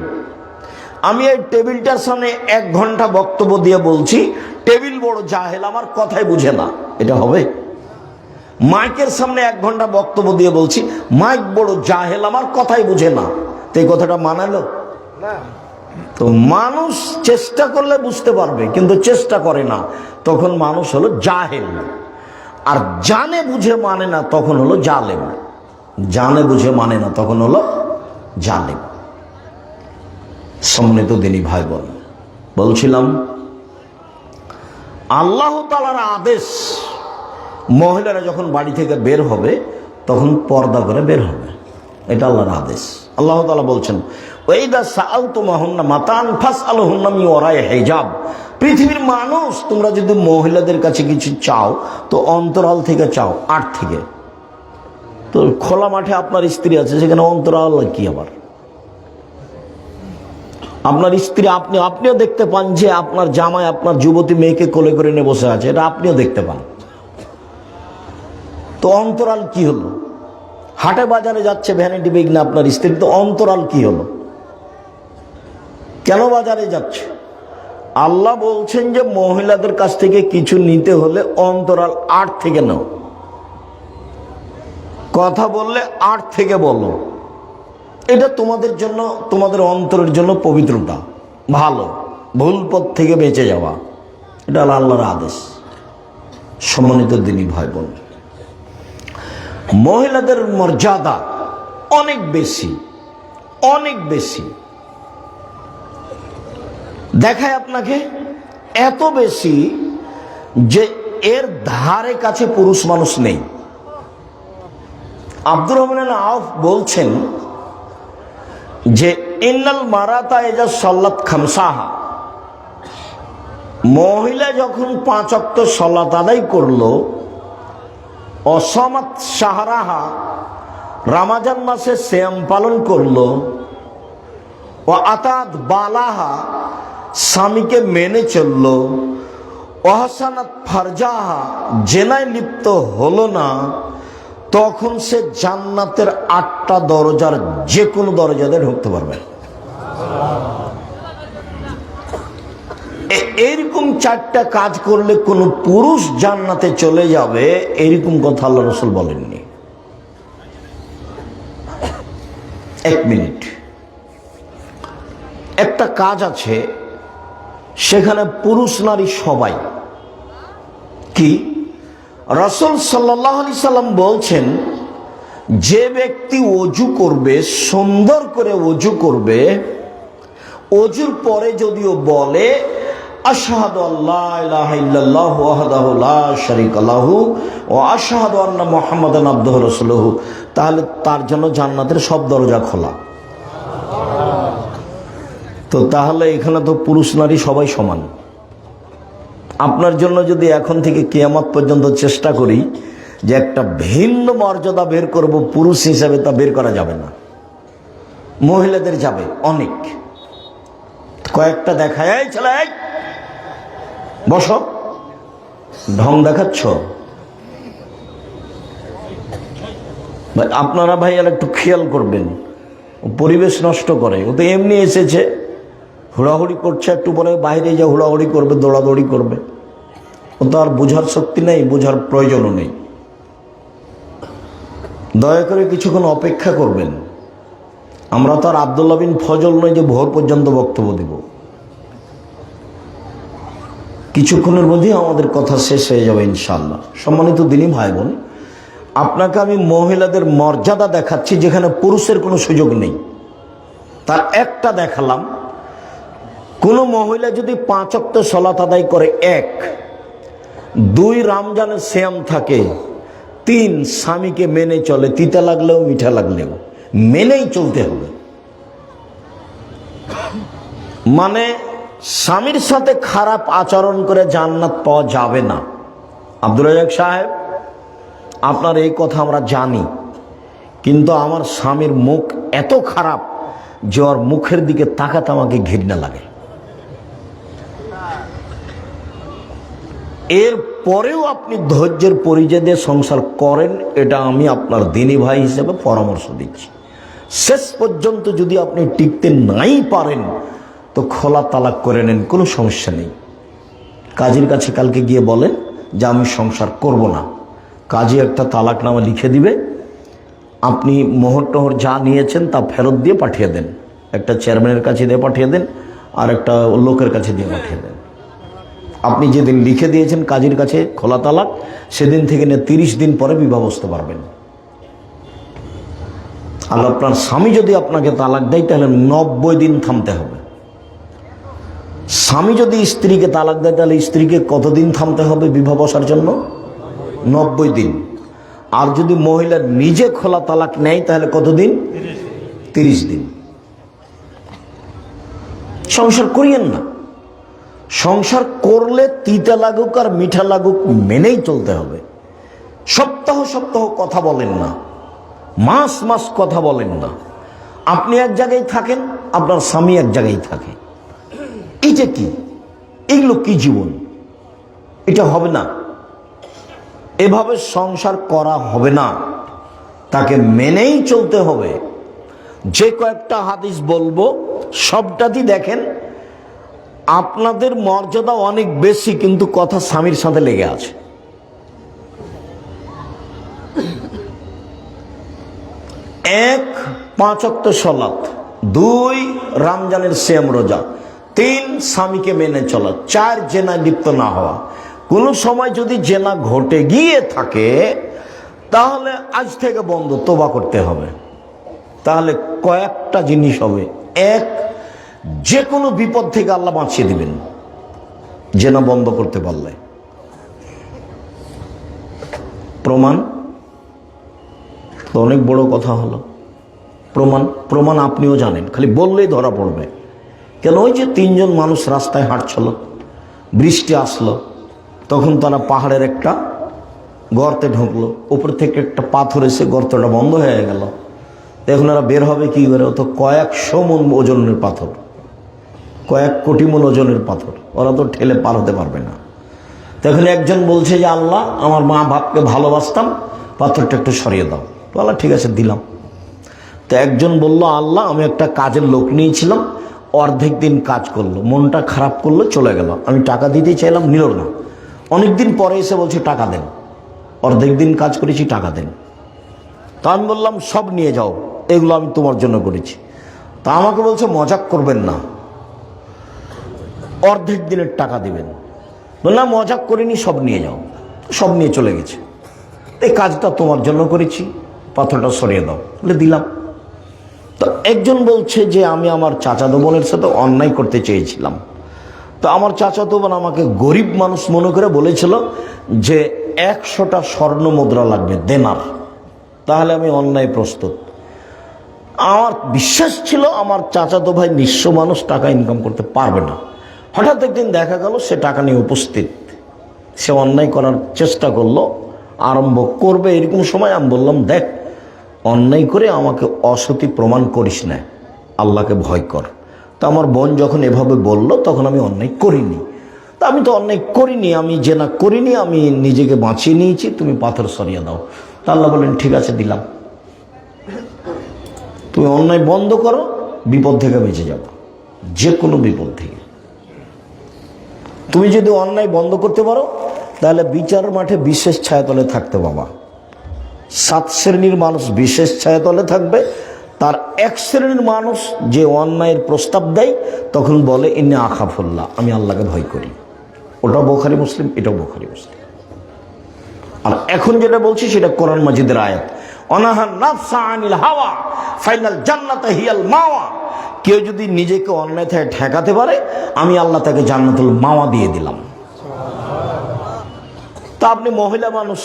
আমি এই টেবিলটার সামনে 1 ঘন্টা বক্তব্য দিয়ে বলছি টেবিল বড় জাহেল, আমার কথাই বুঝে না, এটা হবে? মাইকের সামনে 1 ঘন্টা বক্তব্য দিয়ে বলছি মাইক বড় জাহেল, আমার কথাই বুঝে না, তো এই কথাটা মানালো না। তো মানুষ চেষ্টা করলে বুঝতে পারবে, কিন্তু চেষ্টা করে না, তখন মানুষ হলো জাহেল। আর জানে বুঝে মানে না, তখন হলো জালেম। জানে বুঝে মানে না, তখন হলো জালেম। সম্মানিত দিনী ভাই বোন, বলছিলাম আল্লাহ তাআলার আদেশ, মহিলারা যখন বাড়ি থেকে বের হবে তখন পর্দা করে বের হবে, এটা আল্লাহর আদেশ। আল্লাহ তাআলা বলছেন, ওয়াইদা সাআলতুমুহুন্না মাতান ফাসআলুহুন্না মিন ওয়ারাই হিজাব। পৃথিবীর মানুষ, তোমরা যদি মহিলাদের কাছে কিছু চাও তো অন্তরাল থেকে চাও, আট থেকে। তো খোলা মাঠে আপনার স্ত্রী আছে, সেখানে অন্তরাল কি? আবার আপনার স্ত্রী আপনিও দেখতে পান যে আপনার জামাই আপনার যুবতী মেয়েকে কোলে করে নিয়ে বসে আছে, এটা আপনিও দেখতে পান। তো অন্তরাল কি হলো? হাটে বাজারে যাচ্ছে ভ্যানিটি ব্যাগ না আপনার স্ত্রী, তো অন্তরাল কি হলো? কেন বাজারে যাচ্ছে? আল্লাহ বলছেন যে মহিলাদের কাছ থেকে কিছু নিতে হলে অন্তরাল 8 থেকে নাও, কথা বললে 8 থেকে বলো। এটা তোমাদের জন্য, তোমাদের অন্তরের জন্য পবিত্রতা, ভালো, ভুল পথ থেকে বেঁচে যাওয়া, এটা আল্লাহর আদেশ। সম্মানিত দিনী ভাই বোন, মহিলাদের মর্যাদা অনেক বেশি, অনেক বেশি। দেখায় আপনাকে এত বেশি যে এর ধারে কাছে পুরুষ মানুষ নেই। আব্দুর রহমান আউফ বলছেন যে ইন্নাল মারাতা ইজা সাল্লাত খামসাহা, মহিলা যখন 5 ওয়াক্ত সালাত আদায় করলো, অসমাত শাহরাহা, রমজান মাসে সিয়াম পালন করলো, ও আতাত বালাহা, স্বামীকে মেনে চললো, ওহসানাত ফারজাহা, জেনায় লিপ্ত হলো না, তখন সে জান্নাতের 8টা দরজার যে কোনো দরজাতে ঢুকতে পারবে। এরকম 4টা কাজ করলে কোন পুরুষ জান্নাতে চলে যাবে, এরকম কথা আল্লাহ রাসূল বলেননি। 1 মিনিট, একটা কাজ আছে সেখানে পুরুষ নারী সবাই। কি? রাসূল সাল্লাল্লাহু আলাইহি সাল্লাম বলছেন, যে ব্যক্তি ওযু করবে, সুন্দর করে ওযু করবে, ওযুর পরে যদিও বলে আশহাদু আল্লা ইলাহা ইল্লাল্লাহু ওয়াহদাহু লা শারীকা লাহু ওয়া আশহাদু আন্না মুহাম্মাদান আবদুহু ওয়া রাসূলুহু, তাহলে তার জন্য জান্নাতের সব দরজা খোলা। তো তাহলে এখানে তো পুরুষ নারী সবাই সমান। আপনার জন্য যদি এখন থেকে কিয়ামত পর্যন্ত চেষ্টা করি যে একটা ভিন্ন মর্যাদা বের করব পুরুষ হিসাবে, তা বের করা যাবে না। মহিলাদের যাবে অনেক। কয়েকটা দেখায়, এই ছেলে বসো, ঢং দেখাচ্ছ। আপনারা ভাই আর একটু খেয়াল করবেন, পরিবেশ নষ্ট করে। ও তো এমনি এসেছে, হুড়াহুড়ি করছে, একটু পরে বাইরে যা হুড়াহুড়ি করবে, দৌড়াদৌড়ি করবে। ও তো আর বোঝার শক্তি নেই, বোঝার প্রয়োজনও নেই। দয়া করে কিছুক্ষণ অপেক্ষা করবেন। আমরা তো আর আব্দুল্লাহ বিন ফজল নই যে ভোর পর্যন্ত বক্তব্য দেব। কিছুক্ষণের মধ্যেই আমাদের কথা শেষ হয়ে যাবে ইনশাআল্লাহ। সম্মানিত দিনী ভাই বোন, আপনাকে আমি মহিলাদের মর্যাদা দেখাচ্ছি যেখানে পুরুষের কোনো সুযোগ নেই। তার একটা দেখালাম, কোনো মহিলা যদি 5 ওয়াক্ত সালাত আদায় করে, 1, 2 রমজানের সিয়াম থাকে, 3 স্বামীকে মেনে চলে, তিতা লাগলেও মিঠা লাগলেও মেনেই চলতে হবে। মানে স্বামীর সাথে খারাপ আচরণ করে জান্নাত পাওয়া যাবে না। আব্দুর রাজ্জাক সাহেব, আপনার এই কথা আমরা জানি, কিন্তু আমার স্বামীর মুখ এত খারাপ যে ওর মুখের দিকে তাকাতে আমাকে ঘৃণা লাগে। এর পরেও আপনি ধৈর্যের পরিচয় দিয়ে সংসার করেন, এটা আমি আপনার দিনী ভাই হিসেবে পরামর্শ দিচ্ছি। শেষ পর্যন্ত যদি আপনি টিকতে নাই পারেন তো খোলা তালাক করে নেন, কোনো সমস্যা নেই। কাজীর কাছে কালকে গিয়ে বলেন যে আমি সংসার করব না, কাজী একটা তালাকনামা লিখে দিবে, আপনি মোহর টোহর যা নিয়েছেন তা ফেরত দিয়ে পাঠিয়ে দেন। একটা চেয়ারম্যানের কাছে দিয়ে পাঠিয়ে দেন, আর একটা লোকের কাছে দিয়ে পাঠিয়ে দেন। আপনি যেদিন লিখে দিয়েছেন কাজীর কাছে খোলা তালাক, সেদিন থেকে নিয়ে 30 দিন পরে বিবাহ বসতে পারবেন। আর আপনার স্বামী যদি আপনাকে তালাক দেয় তাহলে 90 দিন থামতে হবে। স্বামী যদি স্ত্রীকে তালাক দেয় তাহলে স্ত্রীকে কতদিন থামতে হবে বিবাহ বসার জন্য? 90 দিন। আর যদি মহিলা নিজে খোলা তালাক নেয় তাহলে কতদিন? 30 দিন। সংসার করিয়েন না। সংসার করলে তিতা লাগুক আর মিঠা লাগুক মেনেই চলতে হবে। সপ্তাহ সপ্তাহ কথা বলেন না, মাস মাস কথা বলেন না। আপনি এক জায়গায় থাকেন, আপনার স্বামী এক জায়গায় থাকে। এইটা কি? এগুলো কি জীবন? এটা হবে না। এভাবে সংসার করা হবে না। তাকে মেনেই চলতে হবে। যে কয়েকটা হাদিস বলবো সবটাতেই দেখেন আপনাদের মর্যাদা অনেক বেশি, কিন্তু কথা স্বামীর সাথে লেগে আছে। 1 5 ওয়াক্ত সালাত, 2 রমজানের সিয়াম রোজা, 3 স্বামীকে মেনে চলা, 4 জেনায় লিপ্ত না হওয়া। কোন সময় যদি জেনা ঘটে গিয়ে থাকে তাহলে আজ থেকে বন্ধ, তোবা করতে হবে। তাহলে কয়েকটা জিনিস হবে। 1, যে কোনো বিপদ থেকে আল্লাহ বাঁচিয়ে দিবেন জেনা বন্ধ করতে পারলে। প্রমাণ তো অনেক বড় কথা হলো। প্রমাণ আপনিও জানেন, খালি বললেই ধরা পড়বে। কেন? ওই যে 3 জন মানুষ রাস্তায় হাঁটছিল, বৃষ্টি আসলো, তখন তারা পাহাড়ের একটা গর্তে ঢুকলো, উপর থেকে একটা পাথর এসে গর্তটা বন্ধ হয়ে গেল। এখন এরা বের হবে কি করে? ও তো কয়েকশো মন ওজনের পাথর, কয়েক কোটি মন ওজনের পাথর, ওরা তো ঠেলে পার হতে পারবে না। তখন একজন বলছে যে আল্লাহ, আমার মা বাপকে ভালোবাসতাম, পাথরটা একটু সরিয়ে দাও। আল্লাহ ঠিক আছে দিলাম। তো একজন বলল, আল্লাহ আমি একটা কাজের লোক নিয়েছিলাম, অর্ধেক দিন কাজ করলো, মনটা খারাপ করলো, চলে গেল। আমি টাকা দিতে চাইলাম, নিল না। অনেকদিন পরে এসে বলছে টাকা দেন, অর্ধেক দিন কাজ করেছি, টাকা দেন। তা আমি বললাম সব নিয়ে যাও, এগুলো আমি তোমার জন্য করেছি। তা আমাকে বলছে মজাক করবেন না, অর্ধেক দিনের টাকা দিবেন। বললাম মজাক করিনি, সব নিয়ে যাও। সব নিয়ে চলে গেছে। এই কাজটা তোমার জন্য করেছি, পাথরটা সরিয়ে দাও। বলে দিলাম। তো একজন বলছে যে আমি আমার চাচাতো বোনের সাথে অন্যায় করতে চেয়েছিলাম। তো আমার চাচাতো বোন আমাকে গরিব মানুষ মনে করে বলেছিল যে 100টা স্বর্ণ মুদ্রা লাগবে, দেনার, তাহলে আমি অন্যায় প্রস্তুত। আমার বিশ্বাস ছিল আমার চাচাতো ভাই নিঃস্ব মানুষ, টাকা ইনকাম করতে পারবে না। হঠাৎ একদিন দেখা গেল সে টাকা নিয়ে উপস্থিত, সে অন্যায় করার চেষ্টা করলো, আরম্ভ করবে। এরকম সময় আমি বললাম, দেখ অন্যায় করে আমাকে অসতী প্রমাণ করিস না, আল্লাহকে ভয় কর। তো আমার বোন যখন এভাবে বলল তখন আমি অন্যায় করিনি। তা আমি তো অন্যায় করিনি, আমি জেনা করিনি, আমি নিজেকে বাঁচিয়ে নিয়েছি, তুমি পাথর সরিয়ে দাও। তা আল্লাহ বললেন ঠিক আছে দিলাম। তুমি অন্যায় বন্ধ করো, বিপদ থেকে বেঁচে যাবো, যে কোনো বিপদ থেকে। তুমি যদি অন্যায় বন্ধ করতে পারো তাহলে বিচার মাঠে বিশেষ ছায়াতলে থাকতে বাবা। 7 শ্রেণীর মানুষ বিশেষ ছায়াতলে থাকবে, তার 1 শ্রেণীর মানুষ যে অন্যায়ের প্রস্তাব দেয় তখন বলে ইন্নী আখাফুল্লাহ, আমি আল্লাহকে ভয় করি। ওটা বুখারী মুসলিম, এটাও বুখারী মুসলিম। আর এখন যেটা বলছি সেটা কোরআন মাজিদের আয়াত, অনাহান নাফসা আনিল হাওয়া ফাইনাল জান্নাতা হিয়াল মাওয়া। কেউ যদি নিজেকে অন্যায় থেকে ঠেকাতে পারে আমি আল্লাহ তাকে জান্নাতুল মাওয়া দিয়ে দিলাম। তা আপনি মহিলা মানুষ,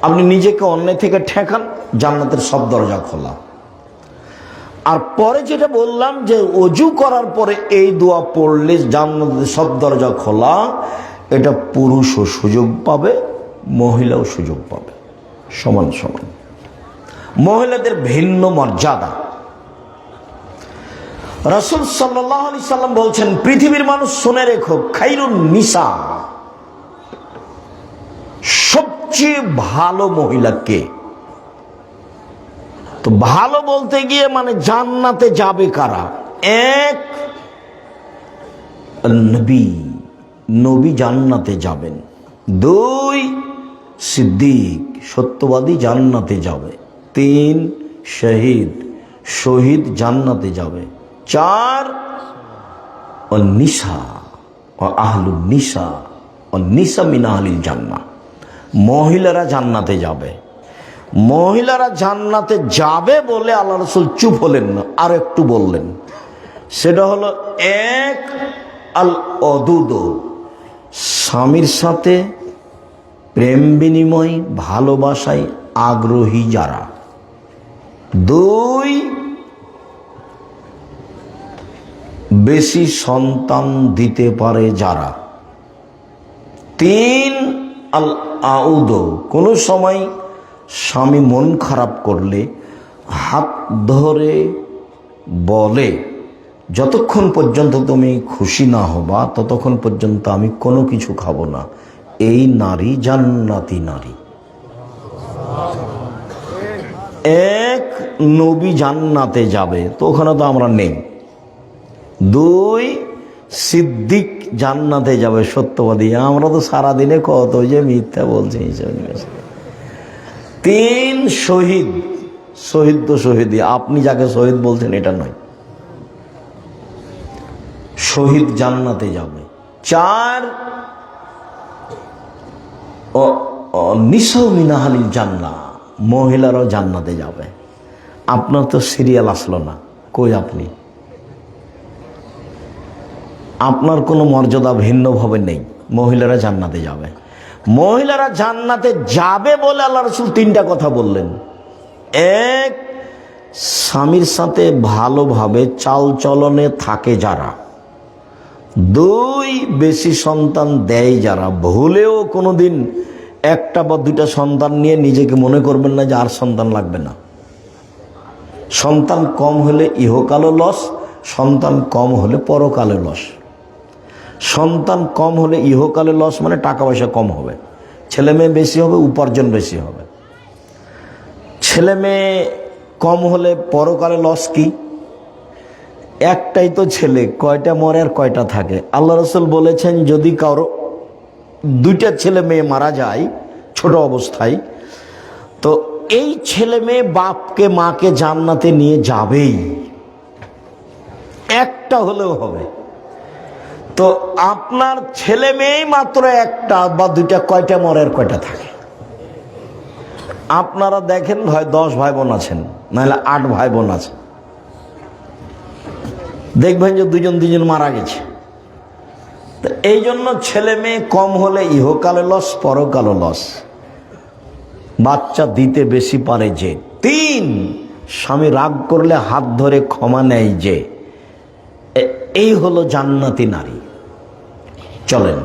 আপনি নিজেকে অন্যায় থেকে ঠেকান, জান্নাতের সব দরজা খোলা। আর পরে যেটা বললাম যে ওযু করার পরে এই দোয়া পড়লে জান্নাতের সব দরজা খোলা, এটা পুরুষও সুযোগ পাবে, মহিলাও সুযোগ পাবে, সমান সমান। মহিলাদের ভিন্ন মর্যাদা। রাসূল সাল্লাল্লাহু আলাইহি সাল্লাম বলছেন, পৃথিবীর মানুষ শুনে রেখো, খাইরুন নিসা, সবচেয়ে ভালো মহিলা কে? তো ভালো বলতে গিয়ে মানে জান্নাতে যাবে কারা? 1 নবী, নবী জান্নাতে যাবেন। 2 সিদ্দিক, সত্যবাদী জান্নাতে যাবে। 3 শহীদ, শহীদ জান্নাতে যাবে। 4 নিসা, আহলুন নিসা, নিসা মিন আহলিল জান্নাহ, মহিলারা জান্নাতে যাবে। মহিলারা জান্নাতে যাবে বলে আল্লাহ রাসূল চুপ হলেন না, আর একটু বললেন, সেটা হলো এক, আল অদুদ, স্বামীর সাথে প্রেম বিনিময় ভালোবাসায় আগ্রহী যারা। দুই, বেশি সন্তান দিতে পারে যারা। তিন, আল আউদ, কোনো সময় স্বামী মন খারাপ করলে হাত ধরে বলে, যতক্ষণ পর্যন্ত তুমি খুশি না হবা ততক্ষণ পর্যন্ত আমি কোনো কিছু খাবো না। এই নারী জান্নাতি নারী। এক, নবী জান্নাতে যাবে, তো ওখানে তো আমরা নেই। দুই, সিদ্দিক জান্নাতে যাবে, সত্যবাদী। আমরা তো সারাদিনে কত যে মিথ্যা বলছি। তিন, শহীদ। শহীদ তো শহীদই, আপনি যাকে শহীদ বলছেন এটা নয়, শহীদ জান্নাতে যাবে। চার, নিসা মিনাহালিল জান্নাহ, মহিলারাও জান্নাতে যাবে। আপনার তো সিরিয়াল আসলো না, কই আপনি? আপনার কোনো মর্যাদা ভিন্নভাবে নেই। মহিলারা জান্নাতে যাবে। মহিলারা জান্নাতে যাবে বলে আল্লাহ রাসূল তিনটা কথা বললেন। এক, স্বামীর সাথে ভালোভাবে চালচলনে থাকে যারা। দুই, বেশি সন্তান দেয় যারা। ভুলেও কোনোদিন একটা বা দুইটা সন্তান নিয়ে নিজেকে মনে করবেন না যে আর সন্তান লাগবে না। সন্তান কম হলে ইহকালও লস, সন্তান কম হলে পরকালে লস। সন্তান কম হলে ইহকালে লস মানে টাকা পয়সা কম হবে, ছেলে মেয়ে বেশি হবে, উপার্জন বেশি হবে। ছেলে মেয়ে কম হলে পরকালে লস কি? একটাই তো ছেলে, কয়টা মরে আর কয়টা থাকে? আল্লাহ রাসূল বলেছেন যদি কারো দুইটা ছেলে মেয়ে মারা যায় ছোট অবস্থায়, তো এই ছেলে মেয়ে বাপকে মাকে জান্নাতে নিয়ে যাবেই, একটা হলেও হবে। তো আপনার ছেলে মেয়ে মাত্র একটা বা দুইটা, কয়টা মরে আর কয়টা থাকে? আপনারা দেখেন হয় 10 ভাই বোন আছেন, নাহলে 8 ভাই বোন আছে, দেখবেন যে দুজন মারা গেছে। তো এই জন্য ছেলে মেয়ে কম হলে ইহকালে লস, পরকালে লস। বাচ্চা দিতে বেশি পারে যে। তিন, স্বামী রাগ করলে হাত ধরে ক্ষমা নেয় যে। এই হলো জান্নাতি নারী। চলেন,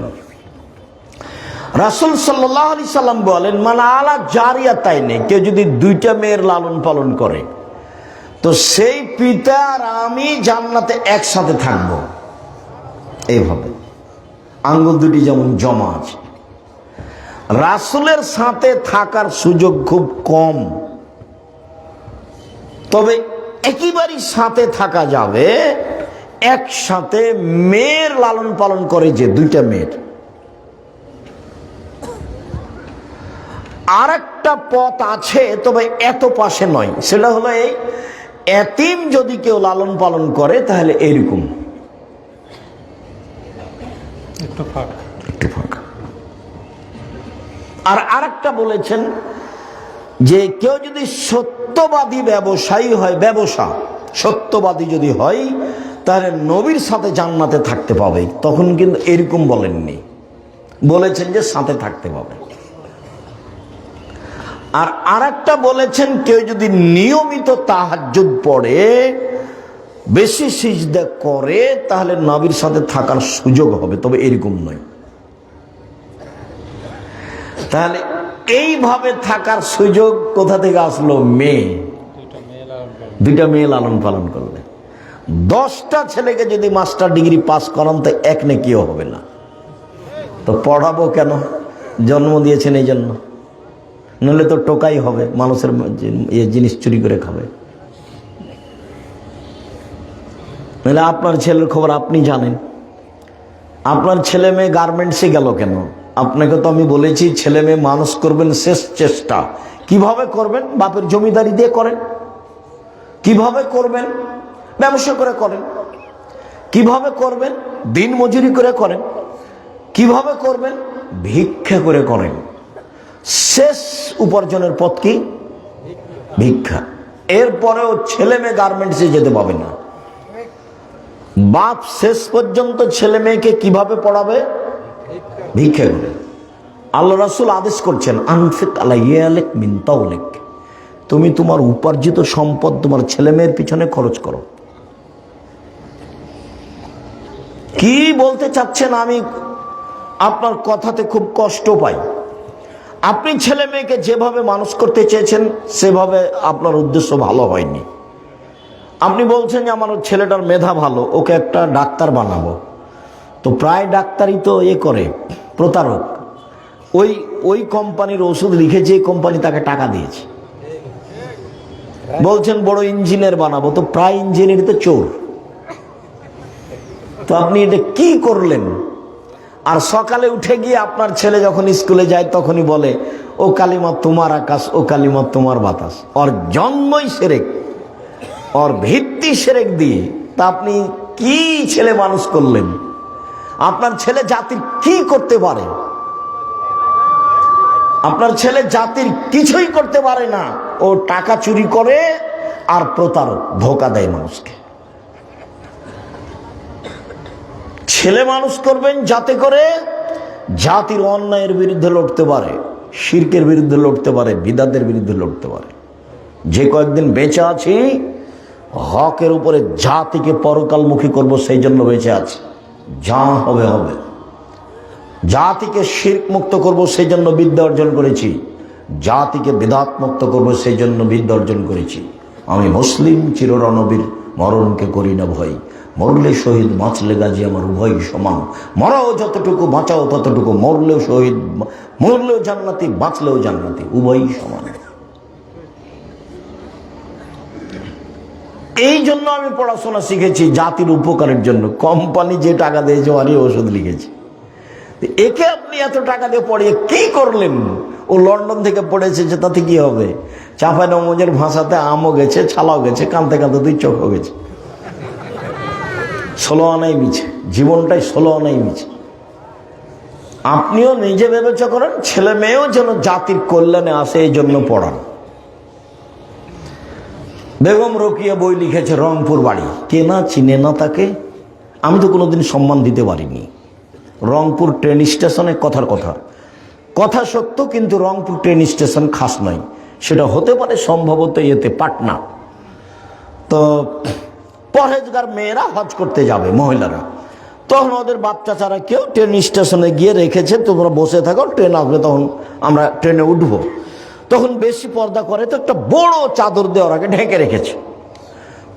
রাসূল সাল্লাল্লাহু আলাইহি সাল্লাম বলেন, মানা আলা জারিয়াতাইনি, কেউ যদি দুইটা মেয়ের লালন পালন করে তো সেই পিতা আর আমি জান্নাতে একসাথে থাকবো। এইভাবে আঙ্গুল দুটি যেমন জমা আছে। রাসূলের সাথে থাকার সুযোগ খুব কম, তবে একেবারেই সাথে থাকা যাবে। একসাথে মেয়ের লালন পালন করে যে, দুইটা মেয়ের। আর একটা পথ আছে, তবে এত পাশে নয়, সেটা হলো এই এতিম যদি কেউ লালন পালন করে তাহলে এইরকম একটু ফাঁকা। আর আরেকটা বলেছেন যে কেউ যদি সত্যবাদী ব্যবসায়ী হয়, সত্যবাদী যদি হয় তাহলে নবীর সাথে জান্নাতে থাকতে পাবে। তখন কিন্তু এরকম বলেননি, বলেছেন যে সাথে থাকতে পাবে। আর আরেকটা বলেছেন কেউ যদি নিয়মিত তাহাজ্জুদ পড়ে, বেশি সিজদা করে, তাহলে নবীর সাথে থাকার সুযোগ হবে, তবে এরকম নয়। তাহলে এইভাবে থাকার সুযোগ কোথা থেকে আসলো? দুইটা মেয়ে লালন পালন করলে। 10টা ছেলেকে যদি মাস্টার ডিগ্রি পাস করান তো এক নেকিও হবে না। তো পড়াবো কেন? জন্ম দিয়েছেন এই জন্য, নইলে তো টোকাই হবে, মানুষের জিনিস চুরি করে খাবে। নইলে আপনার ছেলের খবর আপনি জানেন। আপনার ছেলে মেয়ে গার্মেন্টসে গেল কেন? আপনাকে তো আমি বলেছি ছেলে মেয়ে মানুষ করবেন শেষ চেষ্টা। কিভাবে করবেন? বাপের জমিদারি দিয়ে করেন। কিভাবে করবেন? ব্যবসা করে করেন। কিভাবে করবেন? দিন মজুরি করে করেন। কিভাবে করবেন? ভিক্ষা করে করেন। শেষ উপার্জনের পথ কি? ভিক্ষা। এরপরেও ছেলে মেয়ে গার্মেন্টসে যেতে পাবে না। বাপ শেষ পর্যন্ত ছেলে মেয়েকে কিভাবে পড়াবে? ভিক্ষা করে। আল্লাহ রাসূল আদেশ করছেন, আনফিক আলাইয়ালিক মিন তাওলিক, তুমি তোমার উপার্জিত সম্পদ তোমার ছেলে মেয়ের পিছনে খরচ করো। কি বলতে চাচ্ছেন? আমি আপনার কথাতে খুব কষ্ট পাই। আপনি ছেলে মেয়েকে যেভাবে মানুষ করতে চেয়েছেন সেভাবে আপনার উদ্দেশ্য ভালো হয়নি। আপনি বলছেন যে আমার ছেলেটার মেধা ভালো, ওকে একটা ডাক্তার বানাবো। তো প্রায় ডাক্তারই তো করে, প্রতারক। ওই কোম্পানির ওষুধ লিখে যে কোম্পানি তাকে টাকা দিয়েছে। বলছেন বড় ইঞ্জিনিয়ার বানাবো, তো প্রায় ইঞ্জিনিয়ার তো চোর। তো আপনি এটা কি করলেন? আর সকালে উঠে গিয়ে আপনার ছেলে যখন স্কুলে যায় তখনই বলে, ও কালিমা তোমার আকাশ, ও কালিমা তোমার বাতাস। ওর জন্মই শিরক, ওর ভিত্তি শিরক দিয়ে। তা আপনি কি ছেলে মানুষ করলেন? আপনার ছেলে জাতির কি করতে পারে? আপনার ছেলে জাতির কিছুই করতে পারে না। ও টাকা চুরি করে আর প্রতারক, ধোঁকা দেয় মানুষকে। ছেলে মানুষ করবেন যাতে করে জাতির অন্যায়ের বিরুদ্ধে লড়তে পারে, শিরকের বিরুদ্ধে লড়তে পারে, বিদাতের বিরুদ্ধে লড়তে পারে। যে কয়েকদিন বেঁচে আছি, হকের উপরে জাতিকে পরকালমুখী করব, সেই জন্য বেঁচে আছি। যা হবে হবে। জাতিকে শিরক মুক্ত করব, সেই জন্য বিদ্যা অর্জন করেছি। জাতিকে বিদাত মুক্ত করব, সেই জন্য বিদ্যা অর্জন করেছি। আমি মুসলিম, চিররণবীর, মরণকে করি না ভয়। মরলে শহীদ, বাঁচলে গাজী, আমার উভয় সমান। মরাও যতটুকু, বাঁচাও ততটুকু। মরলেও শহীদ, মরলেও জান্নাতি, বাঁচলেও জান্নাতি, উভয়ই সমান। এই জন্য আমি পড়াশোনা শিখেছি, জাতির উপকারের জন্য। কোম্পানি যে টাকা দিয়েছে আরই ওষুধ লিখেছি। একে আপনি এত টাকা দিয়ে পড়িয়ে কি করলেন? ও লন্ডন থেকে পড়েছে, যে তাতে কি হবে? চাঁপাইনবাবগঞ্জের ভাষাতে আমও গেছে, ছালাও গেছে, কাঁদতে কাঁদতে দুই চোখও গেছে। 16 আনাই মিছে, জীবনটাই 16 আনাই মিছে। আপনিও নিজে বিবেচনা করেন, ছেলে মেয়েও যেন জাতির কল্যাণে আসে, এই জন্য পড়ান। বেগম রোকিয়া বই লিখেছে, রংপুর বাড়ি। কে না চিনে না তাকে? আমি তো কোনোদিন সম্মান দিতে পারিনি। রংপুর ট্রেন স্টেশনে, কথার কথা সত্য, কিন্তু রংপুর ট্রেন স্টেশন খাস নয়। সেটা হতে পারে সম্ভবত পাটনা। তো পরহেজগার মেয়েরা হজ করতে যাবে, মহিলারা, তখন ওদের বাপ চাচারা কেউ ট্রেন স্টেশনে গিয়ে রেখেছে, তোমরা বসে থাকো, ট্রেন আসবে, তখন আমরা ট্রেনে উঠবো। তখন বেশি পর্দা করে, তো একটা বড় চাদর দিয়ে ওরাকে ঢেকে রেখেছে।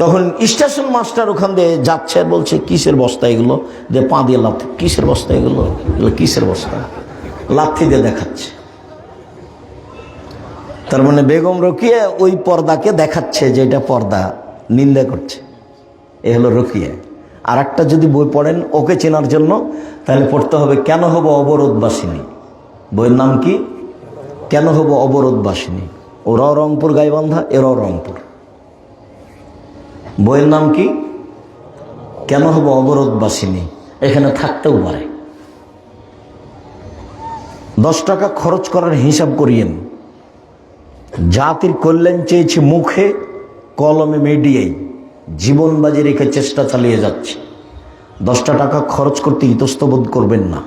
তখন স্টেশন মাস্টার ওখান দিয়ে যাচ্ছে, বলছে কিসের বস্তা এগুলো? যে পা দিয়ে লাথি, কিসের বস্তা এগুলো? কিসের বস্তা? লাথি দিয়ে দেখাচ্ছে। তার মানে বেগম রোকিয়া ওই পর্দাকে দেখাচ্ছে যে এটা পর্দা, নিন্দা করছে। এ হলো রোকিয়া। আর একটা যদি বই পড়েন ওকে চেনার জন্য, তাহলে পড়তে হবে কেন হবো অবরোধবাসিনী। বইয়ের নাম কি? কেন হবো অবরোধবাসিনী। ওরাও রংপুর গাইবান্ধা, এরাও রংপুর। বইয়ের নাম কি? কেন হবো অবরোধবাসিনী। এখানে থাকতেও পারে। 10 টাকা খরচ করার হিসাব করিয়েন। জাতির কল্যাণ চেয়েছি মুখে, কলমে, মিডিয়ায়, জীবন বাজি রেখে চেষ্টা চালিয়ে যাচ্ছে। 10টা টাকা খরচ করতে ইতস্তবোধ করবেন না।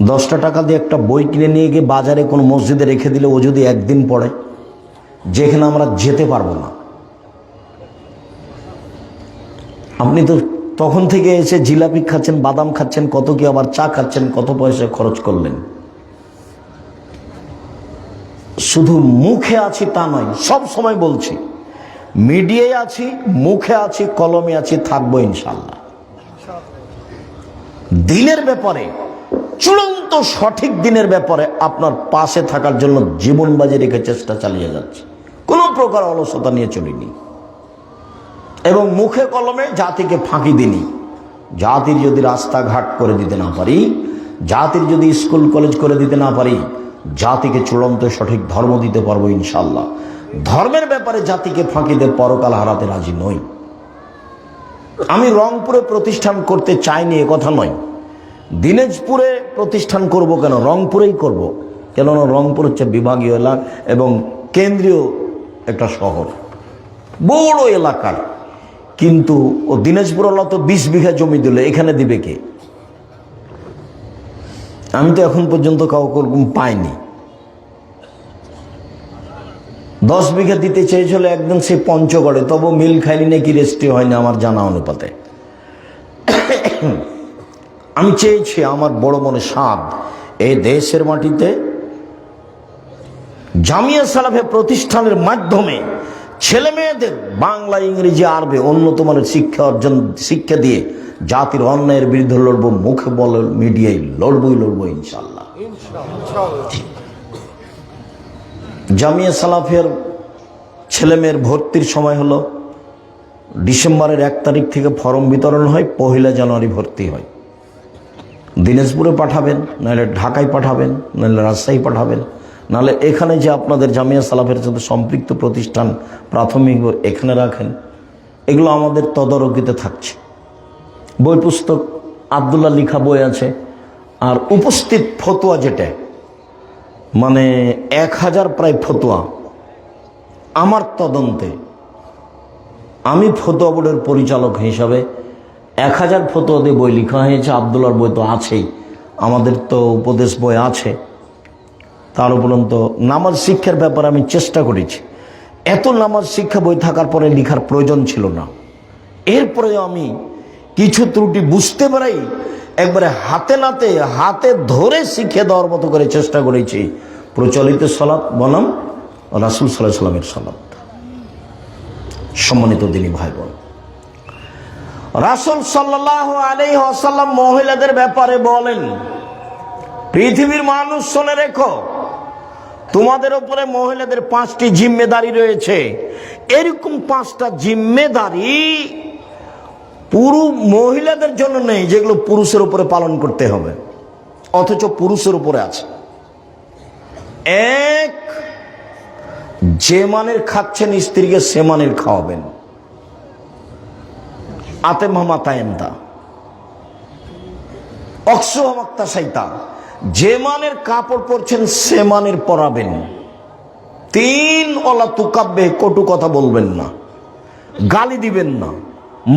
10টা টাকা দিয়ে একটা বই কিনে নিয়ে গিয়ে বাজারে কোনো মসজিদে রেখে দিলে ও যদি একদিন পড়ে, যেখানে আমরা যেতে পারবো না। আপনি তো তখন থেকে এসে জিলাপি খাচ্ছেন, বাদাম খাচ্ছেন, কত কি আবার চা খাচ্ছেন, কত পয়সা খরচ করলেন। শুধু মুখে আছি তা নয়, সব সময় বলছি, মিডিয়ায় আছি, মুখে আছি, কলমে আছি, থাকবো ইনশাল্লাহ। দিনের ব্যাপারে, চূড়ান্ত সঠিক দিনের ব্যাপারে আপনার পাশে থাকার জন্য জীবন বাজি রেখে চেষ্টা চালিয়ে যাচ্ছে। কোনো প্রকার অলসতা নিয়ে চলিনি এবং মুখে কলমে জাতিকে ফাঁকি দিনি। জাতির যদি রাস্তাঘাট করে দিতে না পারি, জাতির যদি স্কুল কলেজ করে দিতে না পারি, জাতিকে চূড়ান্ত সঠিক ধর্ম দিতে পারবো ইনশাল্লাহ। ধর্মের ব্যাপারে জাতিকে ফাঁকি দিয়ে পরকাল হারাতে রাজি নই। আমি রংপুরে প্রতিষ্ঠান করতে চাইনি এ কথা নয়, দিনাজপুরে প্রতিষ্ঠান করব কেন, রংপুরেই করব। কেননা রংপুর হচ্ছে বিভাগীয় এলাকা এবং কেন্দ্রীয় একটা শহর, বড় এলাকার। কিন্তু ও দিনাজপুর ওলা তো 20 বিঘা জমি দিল, এখানে দিবে কে? আমি তো এখন পর্যন্ত কাউকে পাইনি। 10 বিঘা দিতে চেয়েছিল একদম সে পঞ্চগড়ে, তবু মিল খাইনি নাকি রেজিস্ট্রি হয়নি আমার জানা অনুপাতে। আমি চেয়েছি, আমার বড় মনে স্বাদ, এই দেশের মাটিতে জামিয়া সালাফে প্রতিষ্ঠানের মাধ্যমে ছেলে মেয়েদের বাংলা, ইংরেজি, আরবি উন্নত মানের শিক্ষা দিয়ে জাতির অন্যায়ের বিরুদ্ধে লড়বো। মুখে বলে, মিডিয়ায় লড়বো ইনশাল্লাহ। জামিয়া সালাফের ছেলে মেয়ের ভর্তির সময় হলো ডিসেম্বরের 1 তারিখ থেকে ফর্ম বিতরণ হয়, 1 জানুয়ারি ভর্তি হয়। দিনাজপুরে পাঠাবেন, নাহলে ঢাকায় পাঠাবেন, নাহলে রাজশাহী পাঠাবেন, নাহলে এখানে যে আপনাদের জামিয়া সালাফের সাথে সম্পৃক্ত প্রতিষ্ঠান প্রাথমিক এখানে রাখেন। এগুলো আমাদের তদারকিতে থাকছে। বই পুস্তক আব্দুল্লাহ লিখা বই আছে, আর উপস্থিত ফতোয়া যেটা মানে 1000 প্রায় ফতোয়া আমার তদন্তে, আমি ফতোয়া বোর্ডের পরিচালক হিসাবে 1000 ফতোয়া দিয়ে বই লেখা হয়েছে। আব্দুল্লাহর বই তো আছেই, আমাদের তো উপদেশ বই আছে। তার উপরন্ত নামাজ শিক্ষার ব্যাপারে আমি চেষ্টা করেছি। এত নামাজ শিক্ষা বই থাকার পরে লেখার প্রয়োজন ছিল না। এরপরে আমি কিছু ত্রুটি বুঝতে পারি, একবারে হাতে ধরে শিখে দেওয়ার মতো করে চেষ্টা করেছি। প্রচলিত সালাত বনাম রাসূল সাল্লাল্লাহু আলাইহি ওয়াসাল্লামের সালাত। সম্মানিত দিনী ভাই বোন, রাসূল সাল্লাল্লাহু আলাইহি ওয়াসাল্লাম মহিলাদের ব্যাপারে বলেন, পৃথিবীর মানুষ শুনে রেখো, তোমাদের উপরে মহিলাদের 5টি জিম্মেদারি রয়েছে। এরকম 5টা জিম্মেদারি পুরুষ মহিলাদের জন্য নেই, যেগুলো পুরুষের উপরে পালন করতে হবে, অথচ পুরুষের উপরে আছে। 1, যে মানের খাচ্ছেন স্ত্রীকে সে মানের খাওয়াবেন। আতে মামা তায়েন্দা অক্সমাক্তা সাইতা, যে মানের কাপড় পরছেন সে মানের পরাবেন। 3, ওলা তুকাব্বে, কটু কথা বলবেন না, গালি দিবেন না,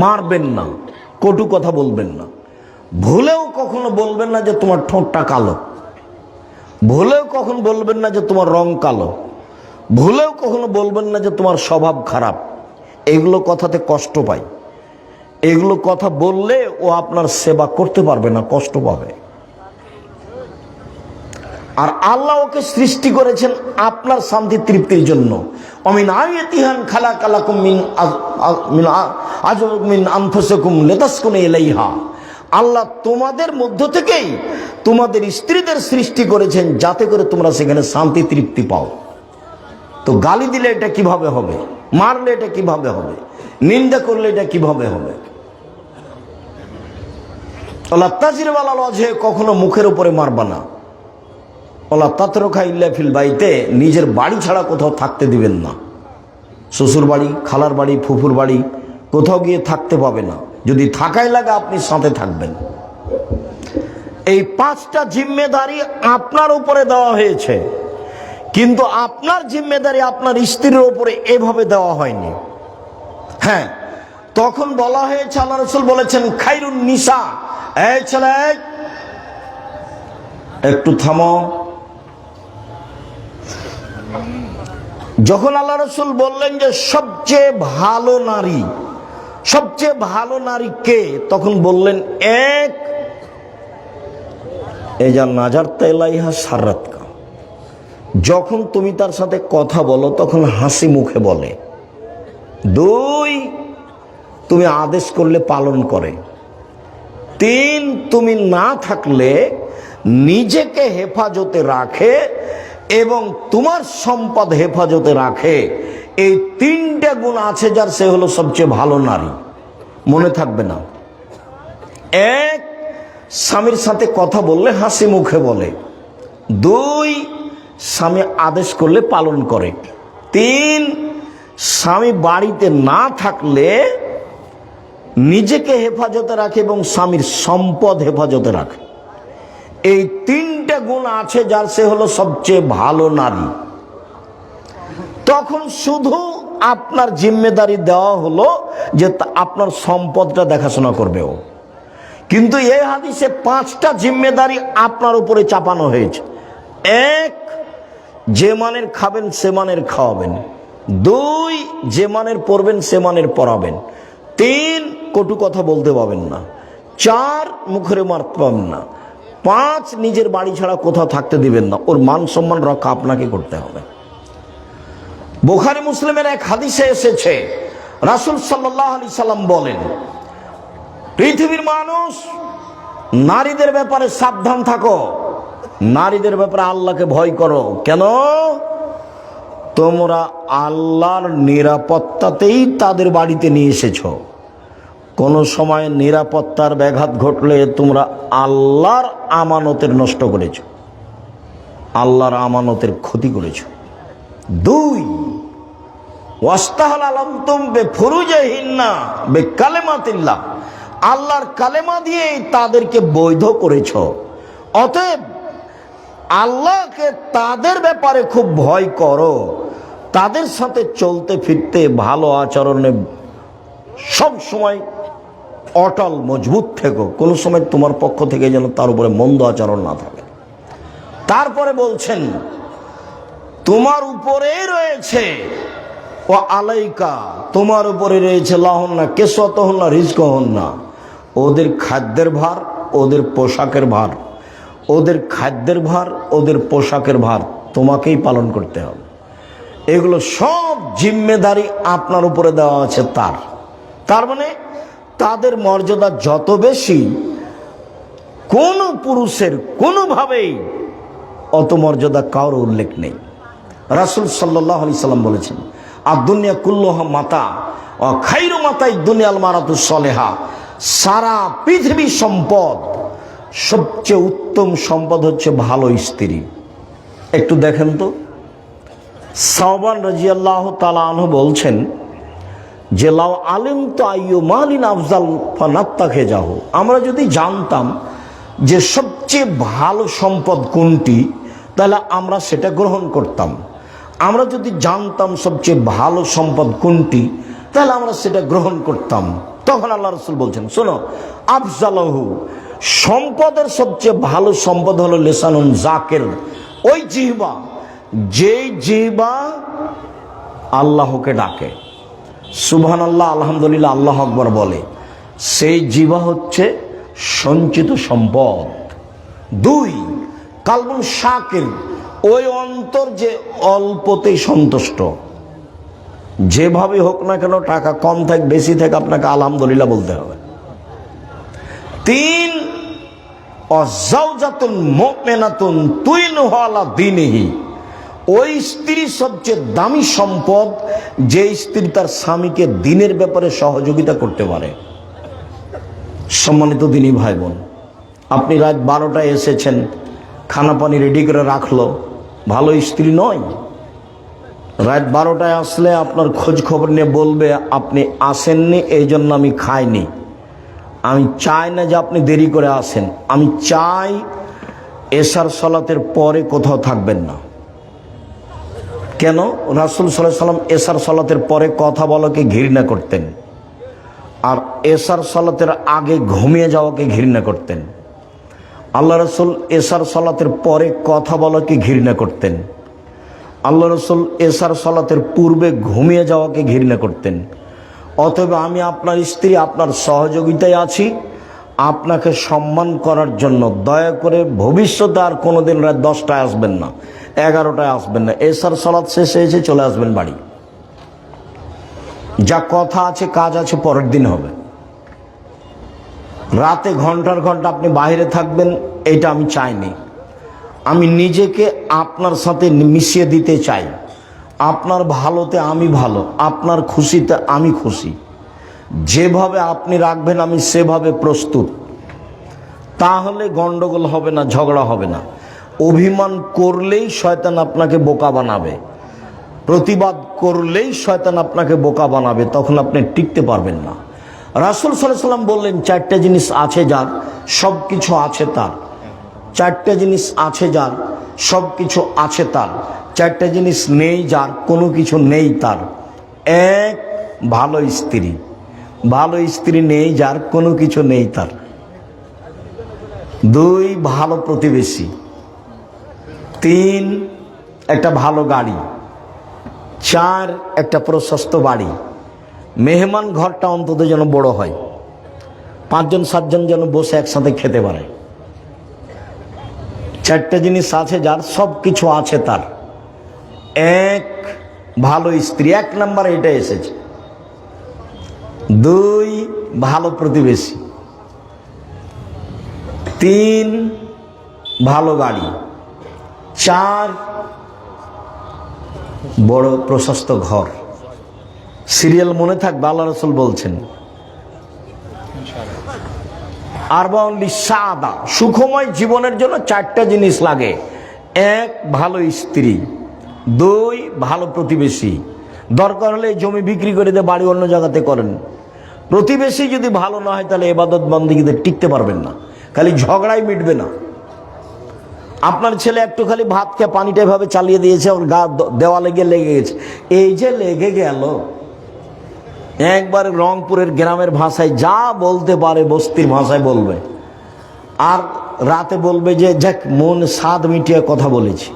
মারবেন না, কটু কথা বলবেন না। ভুলেও কখনো বলবেন না যে তোমার ঠোঁটটা কালো, ভুলেও কখনো বলবেন না যে তোমার রং কালো, ভুলেও কখনো বলবেন না যে তোমার স্বভাব খারাপ। এগুলো কথাতে কষ্ট পায়। এগুলো কথা বললে ও আপনার সেবা করতে পারবে না, কষ্ট পাবে। আর আল্লাহ ওকে সৃষ্টি করেছেন আপনার শান্তি তৃপ্তির জন্য। অমিন আয়াতিহান খালাকালাকুম মিন আনফুসিকুম লিতাসকুনু ইলাইহা, আল্লাহ তোমাদের মধ্য থেকেই তোমাদের স্ত্রীদের সৃষ্টি করেছেন যাতে করে তোমরা সেখানে শান্তি তৃপ্তি পাও। তো গালি দিলে এটা কিভাবে হবে? মারলে এটা কিভাবে হবে? নিন্দা করলে এটা কিভাবে হবে? ওলা তাজিরওয়ালা লজে, কখনো মুখের উপরে মারবা না। ওলা তাতরুকা ইল্লা ফিল বাইতে, নিজের বাড়ি ছাড়া কোথাও থাকতে দিবেন না। শ্বশুর বাড়ি, খালার বাড়ি, ফুফুর বাড়ি কোথাও গিয়ে থাকতে পাবে না। যদি থাকাই লাগে আপনি সাথে থাকবেন। এই 5টা জিম্মেদারি আপনার উপরে দেওয়া হয়েছে, কিন্তু আপনার জিম্মেদারি আপনার স্ত্রীর উপরে এভাবে দেওয়া হয়নি। হ্যাঁ, তখন বলা হয়েছে, আল্লাহ রাসূল বলেছেন, খায়রুন নিসা, এই ছেলে একটু থামো। যখন আল্লাহ রাসূল বললেন যে সবচেয়ে ভালো নারী কে, তখন বললেন 1, এজা নাজার তেলাইহা সারাতকা, যখন তুমি তার সাথে কথা বলো তখন হাসি মুখে বলে। 2, তুমি আদেশ করলে পালন করে। 3, তুমি না থাকলে নিজেকে হেফাজতে রাখে এবং তোমার সম্পদ হেফাজতে রাখে। এই 3টে গুণ আছে যার, সে হলো সবচেয়ে ভালো নারী। মনে থাকবে না? 1, স্বামীর সাথে কথা বললে হাসি মুখে বলে। 2, স্বামী আদেশ করলে পালন করে। 3, স্বামী বাড়িতে না থাকলে নিজেকে হেফাজতে রাখে এবং স্বামীর সম্পদ হেফাজতে রাখে। এই 3টে গুণ আছে যার, সে হলো সবচেয়ে ভালো নারী। তখন শুধু আপনার জিম্মেদারি দেওয়া হলো যে আপনার সম্পদটা দেখাশোনা করবে ও। কিন্তু এই হাদিসে 5টা জিম্মেদারি আপনার উপরে চাপানো হয়েছে। 1, যে মানের খাবেন সে মানের খাওয়াবেন। 2, যে মানের পড়বেন সে মানের পড়াবেন। 3, কটু কথা বলতে পাবেন না। 4, মুখের মারতে পাবেন না। 5, নিজের বাড়ি ছাড়া কোথাও থাকতে দিবেন না। ওর মান সম্মান রক্ষা আপনাকে করতে হবে। বুখারী মুসলিমের এক হাদিসে এসেছে, রাসূল সাল্লাল্লাহু আলাইহি সাল্লাম বলেন, পৃথিবীর মানুষ, নারীদের ব্যাপারে সাবধান থাকো, নারীদের ব্যাপারে আল্লাহকে ভয় করো। কেন? তোমরা আল্লাহর নিরাপত্তাতেই তাদের বাড়িতে নিয়ে এসেছো। কোন সময় নিরাপত্তার ব্যাঘাত ঘটলে তোমরা আল্লাহর আমানতের নষ্ট করেছো, আল্লাহর আমানতের ক্ষতি করেছো। 2, ওয়াস্তাহাল আলামতুম বেফুরুজিহিন্না বিকালিমাতিল্লাহ, আল্লাহর কালেমা দিয়ে তাদেরকে বৈধ করেছ। অতএব আল্লাহকে তাদের ব্যাপারে খুব ভয় করো, তাদের সাথে চলতে ফিরতে ভালো আচরণে সব সময় অটল মজবুত থেকো, কোনো সময় তোমার পক্ষ থেকে যেন তার উপরে মন্দ আচরণ না থাকে। তারপরে বলছেন, তোমার উপরে রয়েছে ও আলাইকা, তোমার উপরে রয়েছে লাহন্না কেসওয়াতহুন্না রিজকুহুন্না, ওদের খাদ্যের ভার, ওদের পোশাকের ভার, ওদের খাদ্যের ভার, ওদের পোশাকের ভার তোমাকেই পালন করতে হবে। এগুলো সব জিম্মেদারি আপনার উপরে দেওয়া আছে তার মানে তাদের মর্যাদা যত বেশি, কোন পুরুষের কোনোভাবেই অত মর্যাদা কারোর উল্লেখ নেই। রাসূল সাল্লাল্লাহু আলাইহি সাল্লাম বলেছেন, আদ-দুনিয়া কুল্লুহা মাতা ও খায়রু মাতাই দুনিয়াল মারাতুস সালেহা, সারা পৃথিবী সম্পদ, সবচেয়ে উত্তম সম্পদ হচ্ছে ভালো স্ত্রী। একটু দেখেন তো, সাওবান রাদিয়াল্লাহু তাআলা আনহু বলছেন যে, লাউ আলিমতু আইয়ু মালিন আফজাল ফানাত্তাখে যাহু, আমরা যদি জানতাম যে সবচেয়ে ভালো সম্পদ কোনটি, তাহলে আমরা সেটা গ্রহণ করতাম। আমরা যদি জানতাম সবচেয়ে ভালো সম্পদ কোনটি, তাহলে আমরা সেটা গ্রহণ করতাম। তখন আল্লাহ রাসূল বলছেন, শোনো, আফজালহু, সম্পদের সবচেয়ে ভালো সম্পদ হলো লিসানুন জাকির, ওই জিহ্বা, যেই জিহ্বা আল্লাহকে ডাকে, সুবহানাল্লাহ, আলহামদুলিল্লাহ, আল্লাহু আকবার বলে, সেই জিহ্বা হচ্ছে সঞ্চিত সম্পদ। 2, কালবুন শাকির, ওই অন্তর যে অল্পতেই সন্তুষ্ট, যেভাবে হোক না কেন, টাকা কম থাক বেশি থাক, আপনাকে আলহামদুলিল্লাহ বলতে হবে। 3, অজাউজাতুন মুমিনাতুন তুইনুহু আলা দীনিহি, ওই স্ত্রী সবচেয়ে দামি সম্পদ, যে স্ত্রী তার স্বামীকে দ্বীনের ব্যাপারে সহযোগিতা করতে পারে। সম্মানিত দ্বীনী ভাই বোন, আপনি রাত 12টায় এসেছেন, খানা পানি রেডি করে রাখলো, ভালো স্ত্রী নয়। রাত 12টায় আসলে আপনার খোঁজ খবর নিয়ে বলবে, আপনি আসেননি এই জন্য আমি খাইনি। আমি চাই না যে আপনি দেরি করে আসেন, আমি চাই এশার সালাতের পরে কোথাও থাকবেন না। কেন? রাসূল সাল্লাল্লাহু আলাইহি সাল্লাম এশার সালাতের পরে কথা বলাকে ঘৃণা করতেন, আর এশার সালাতের আগে ঘুমিয়ে যাওয়াকে ঘৃণা করতেন। আল্লাহ রাসূল এশার সালাতের পরে কথা বলাকে ঘৃণা করতেন। আল্লাহ রাসূল এশার সালাতের পূর্বে ঘুমিয়ে যাওয়াকে ঘৃণা করতেন। অতএব আমি আপনার স্ত্রী, আপনার সহযোগিতায় আছি, আপনাকে সম্মান করার জন্য দয়া করে ভবিষ্যতে আর কোনোদিন রাত 10টায় আসবেন না, 11টায় আসবেন না, এশার সালাত শেষে এসে চলে আসবেন বাড়ি। যা কথা আছে কাজ আছে পরের দিন হবে। রাতে ঘন্টার ঘন্টা আপনি বাইরে থাকবেন, এটা আমি চাইনি। আমি নিজেকে আপনার সাথে মিশিয়ে দিতে চাই। আপনার ভালোতে আমি ভালো, আপনার খুশিতে আমি খুশি। যেভাবে আপনি রাখবেন আমি সেভাবে প্রস্তুত। তাহলে গন্ডগোল হবে না, ঝগড়া হবে না। অভিমান করলেই শয়তান আপনাকে বোকা বানাবে, প্রতিবাদ করলেই শয়তান আপনাকে বোকা বানাবে, তখন আপনি টিকতে পারবেন না। রাসূল সাল্লাল্লাহু আলাইহি সাল্লাম বললেন, 4টা জিনিস আছে যার, সব কিছু আছে তার। 4টা জিনিস আছে যার, সব কিছু আছে তার। 4টা জিনিস নেই যার, কোনো কিছু নেই তার। এক, ভালো স্ত্রী। ভালো স্ত্রী নেই যার, কোনো কিছু নেই তার। দুই, ভালো প্রতিবেশী। তিন, একটা ভালো গাড়ি। চার, একটা প্রশস্ত বাড়ি। মেহমান ঘরটা অন্তত যেন বড় হয়, 5 জন 7 জন যেন বসে একসাথে খেতে পারে। 4টে জিনিস আছে যার, সব কিছু আছে তার। এক, ভালো স্ত্রী, 1 নাম্বার এটা এসেছে। 2, ভালো প্রতিবেশী। 3, ভালো গাড়ি। 4, বড় প্রশস্ত ঘর। সিরিয়াল মনে থাকবে, আল্লাহ রাসূল বলছেন আরবাউন লিসাদা, সুখময় জীবনের জন্য 4টা জিনিস লাগে। 1, ভালো স্ত্রী। 2, ভালো প্রতিবেশী। দরকার হলে জমি বিক্রি করে দিয়ে বাড়ি অন্য জায়গাতে করেন। প্রতিবেশী যদি ভালো না হয় তাহলে ইবাদত বন্দেগীতে টিকতে পারবেন না, খালি ঝগড়াই মিটবে না। আপনার ছেলে একটু খালি ভাত খেয়ে পানিটা এভাবে চালিয়ে দিয়েছে, ওর গা দেওয়ালে গিয়ে লেগে গেছে। এই যে লেগে গেল, একবার রংপুরের গ্রামের ভাষায় যা বলতে পারে বস্তির ভাষায় বলবে, আর রাতে বলবে যে যাক মন স্বাদ মিটিয়ে কথা বলেছি,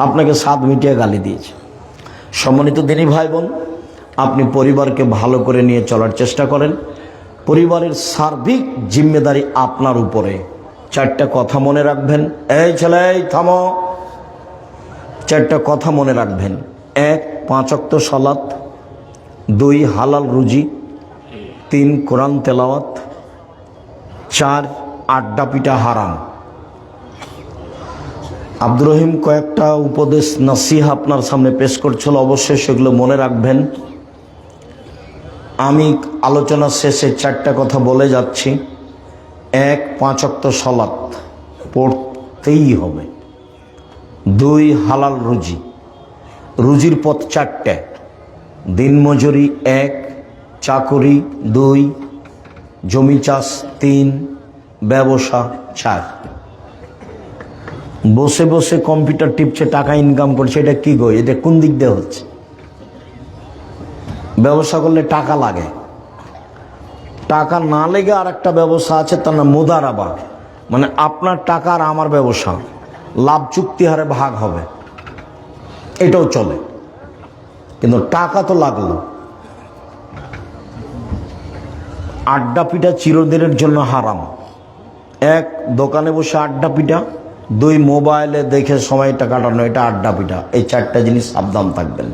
আপনাকে স্বাদ মিটিয়ে গালি দিয়েছে। সম্মানিত দিনী ভাই বোন, আপনি পরিবারকে ভালো করে নিয়ে চলার চেষ্টা করেন। পরিবারের সার্বিক জিম্মেদারি আপনার উপরে। 4টা কথা মনে রাখবেন। এই ছেলে থামো, 4টা কথা মনে রাখবেন। 1, 5 ওয়াক্ত সালাত। 2, হালাল রুজি। 3, কোরআন তেলাওয়াত। 4, আড্ডা পিটা হারাম। আব্দুর রহিম কয়েকটা উপদেশ নসিহা আপনার সামনে পেশ করছিল, অবশ্যই সেগুলো মনে রাখবেন। আমি আলোচনা শেষে 4টা কথা বলে যাচ্ছি। 1, 5 ওয়াক্ত সালাত পড়তেই হবে। 2, হালাল রুজি। রুজির পথ 4টে। দিনমজুরি 1, চাকরি 2, জমি চাষ 3, ব্যবসা 4। বসে বসে কম্পিউটার টিপছে, টাকা ইনকাম করছে, এটা কি গো? এটা কোন দিক দিয়ে হচ্ছে? ব্যবসা করলে টাকা লাগে, টাকা না লেগে আর একটা ব্যবসা আছে, তার নাম মুদারাবা, মানে আপনার টাকা আর আমার ব্যবসা, লাভ চুক্তি হারে ভাগ হবে, এটাও চলে, কিন্তু টাকা তো লাগলো। আড্ডা পিটা চিরদিনের জন্য হারাম। 1, দোকানে বসে আড্ডা পিটা। 2, মোবাইলে দেখে সময়টা কাটানো, এটা আড্ডা পিটা। এই 4টা জিনিস সাবধান থাকবেন।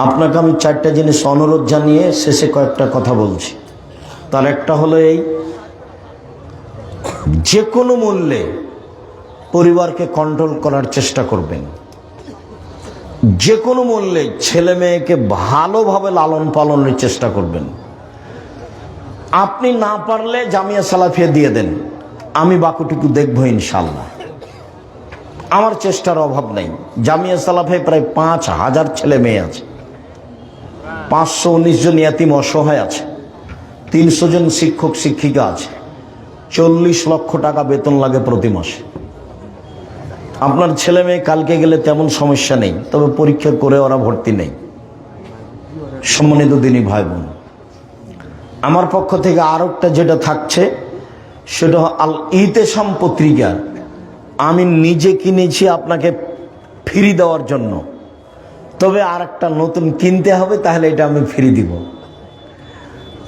আপনাকে আমি 4টা জিনিস অনুরোধ জানিয়ে শেষে কয়েকটা কথা বলছি। তার একটা হলো এই, যে কোনো মূল্যে পরিবারকে কন্ট্রোল করার চেষ্টা করবেন। যে কোনো মূল্যে ছেলে মেয়েকে ভালোভাবে লালন পালনের চেষ্টা করবেন। আপনি না পারলে জামিয়া সালাফিয়া দিয়ে দেন, আমি বাকিটুকু দেখবো ইনশাল্লাহ। আমার চেষ্টার অভাব নেই। জামিয়া সালাফিয়ায় প্রায় 5,000 ছেলে মেয়ে আছে, 519 জন ইয়াতিম অসহায় আছে, 300 জন শিক্ষক শিক্ষিকা আছে, 40 লক্ষ টাকা বেতন লাগে প্রতি মাসে। আপনার ছেলে মেয়ে কালকে গেলে তেমন সমস্যা নেই, তবে পরীক্ষা করে ওরা ভর্তি নেই। সম্মানিত দিনী ভাই বোন, আমার পক্ষ থেকে আর একটা যেটা থাকছে সেটা আল ইতেসাম পত্রিকা আমি নিজে কিনেছি আপনাকে ফ্রি দেওয়ার জন্য, তবে আর একটা নতুন কিনতে হবে, তাহলে এটা আমি ফ্রি দিব।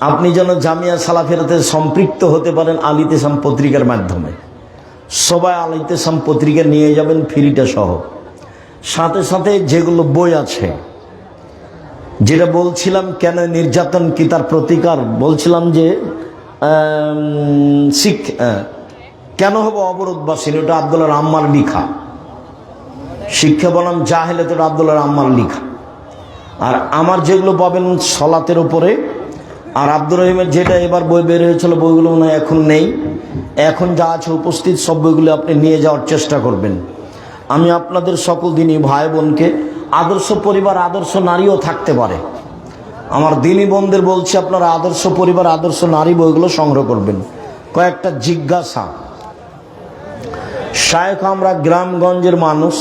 আপনি যেন জামিয়া সালাফিয়াতে সম্পৃক্ত হতে পারেন আল ইতেসাম পত্রিকার মাধ্যমে। সবাই আল ইতেসাম পত্রিকা নিয়ে যাবেন ফ্রিটা সহ। সাথে সাথে যেগুলো বই আছে, যেটা বলছিলাম কেন নির্যাতন কি তার প্রতিকার, বলছিলাম যে কেন হবে অবরোধবাসীর, ওটা আব্দুল্লাহ আম্মার লিখা। শিক্ষা বনাম জাহেলাত, ওটা আব্দুল্লাহ আম্মার লিখা। আর আমার যেগুলো পাবেন সলাতের উপরে, আর আব্দুর রহিমের যেটা এবার বই বের হয়েছিল, বইগুলো মনে হয় এখন নেই। এখন যা আছে উপস্থিত সব বইগুলো আপনি নিয়ে যাওয়ার চেষ্টা করবেন। আমি আপনাদের সকল দিনই ভাই বোনকে, আদর্শ পরিবার আদর্শ নারীও থাকতে পারে, আমার দিনী বোনদের বলছি, আপনারা আদর্শ পরিবার আদর্শ নারী বইগুলো সংগ্রহ করবেন। কয়েকটা জিজ্ঞাসা, শায়েখ আমরা গ্রামগঞ্জের মানুষ,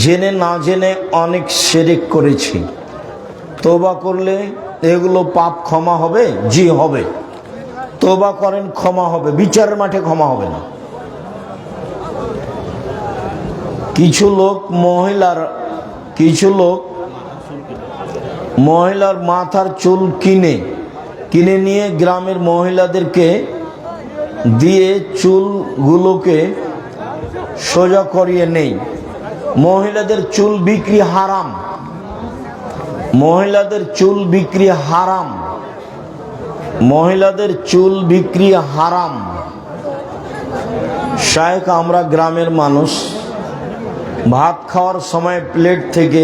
জেনে না জেনে অনেক শিরক করেছি, তওবা করলে এগুলো পাপ ক্ষমা হবে? জি হবে। তওবা করেন, ক্ষমা হবে, বিচারের মাঠে ক্ষমা হবে না। কিছু লোক মহিলার মাথার চুল কিনে নিয়ে গ্রামের মহিলাদেরকে দিয়ে চুলগুলোকে সোজা করিয়ে নেই। মহিলাদের চুল বিক্রি হারাম, মহিলাদের চুল বিক্রি হারাম, মহিলাদের চুল বিক্রি হারাম। শায়েখ, আমরা গ্রামের মানুষ, ভাত খাওয়ার সময় প্লেট থেকে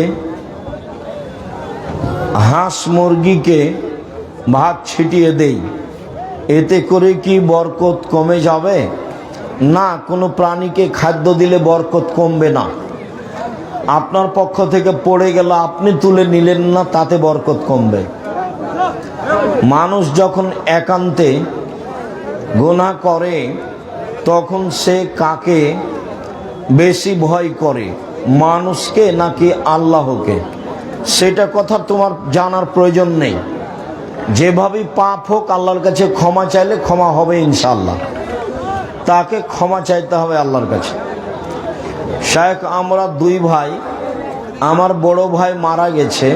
হাঁস মুরগিকে ভাত ছিটিয়ে দেই, এতে করে কি বরকত কমে যাবে? না, কোনো প্রাণীকে খাদ্য দিলে বরকত কমবে না। আপনার পক্ষ থেকে পড়ে গেল, আপনি তুলে নিলেন না, তাতে বরকত কমবে। মানুষ যখন একান্তে গুনাহ করে তখন সে কাকে বেশি ভয় করে, মানুষকে নাকি আল্লাহকে? সেটা কথা তোমার জানার প্রয়োজন নেই। যেভাবেই পাপ হোক, আল্লাহর কাছে ক্ষমা চাইলে ক্ষমা হবে ইনশাআল্লাহ। তাকে ক্ষমা চাইতে হবে আল্লাহর কাছে। শায়েখ, আমরা দুই ভাই, আমার বড় ভাই মারা গেছে,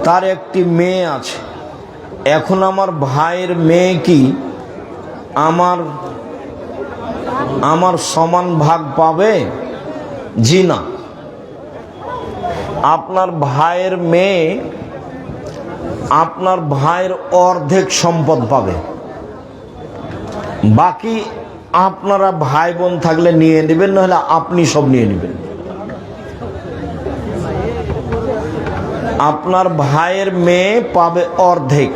তার একটি মেয়ে আছে। এখন আমার ভাইয়ের মেয়ে কি আমার সমান ভাগ পাবে? জি না। আপনার ভাইয়ের মেয়ে আপনার ভাইয়ের অর্ধেক সম্পদ পাবে, বাকি আপনারা ভাই বোন থাকলে নিয়ে নেবেন, নাহলে আপনি সব নিয়ে নেবেন। আপনার ভাইয়ের মেয়ে পাবে অর্ধেক,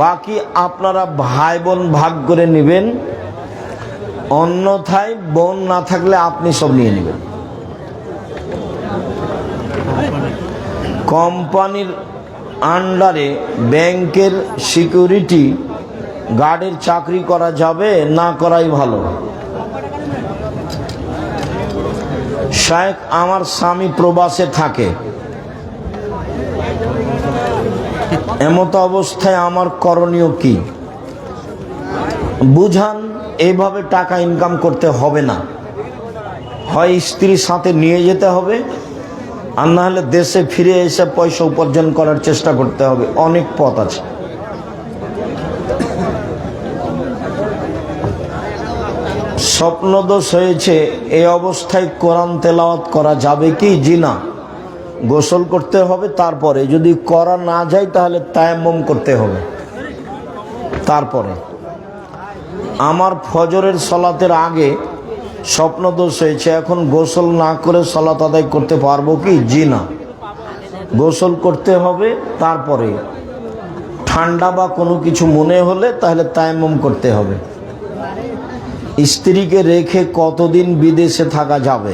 বাকি আপনারা ভাই বোন ভাগ করে নেবেন। অন্যথায় বোন না থাকলে আপনি সব নিয়ে নেবেন। কোম্পানির আন্ডারে ব্যাংকের সিকিউরিটি গার্ডের চাকরি করা যাবে না করাই ভালো? শায়েখ, আমার স্বামী প্রবাসে থাকে, এমত অবস্থায় আমার করণীয় কি? বুঝান, এইভাবে টাকা ইনকাম করতে হবে না। হয় স্ত্রীর সাথে নিয়ে যেতে হবে, আর না হলে দেশে ফিরে এসে পয়সা উপার্জন করার চেষ্টা করতে হবে। অনেক পথ আছে। স্বপ্নদোষ হয়েছে, এই অবস্থায় কোরআন তেলাওয়াত করা যাবে কি? জি না। গোসল করতে হবে, তারপরে যদি করা না যায় তাহলে তায়াম্মুম করতে হবে। তারপরে আমার ফজরের সলাতের আগে স্বপ্নদোষ হয়েছে, এখন গোসল না করে সলাত আদায় করতে পারবো কি? জি না। গোসল করতে হবে, তারপরে ঠান্ডা বা কোনো কিছু মনে হলে তাহলে তায়াম্মুম করতে হবে। স্ত্রীকে রেখে কতদিন বিদেশে থাকা যাবে?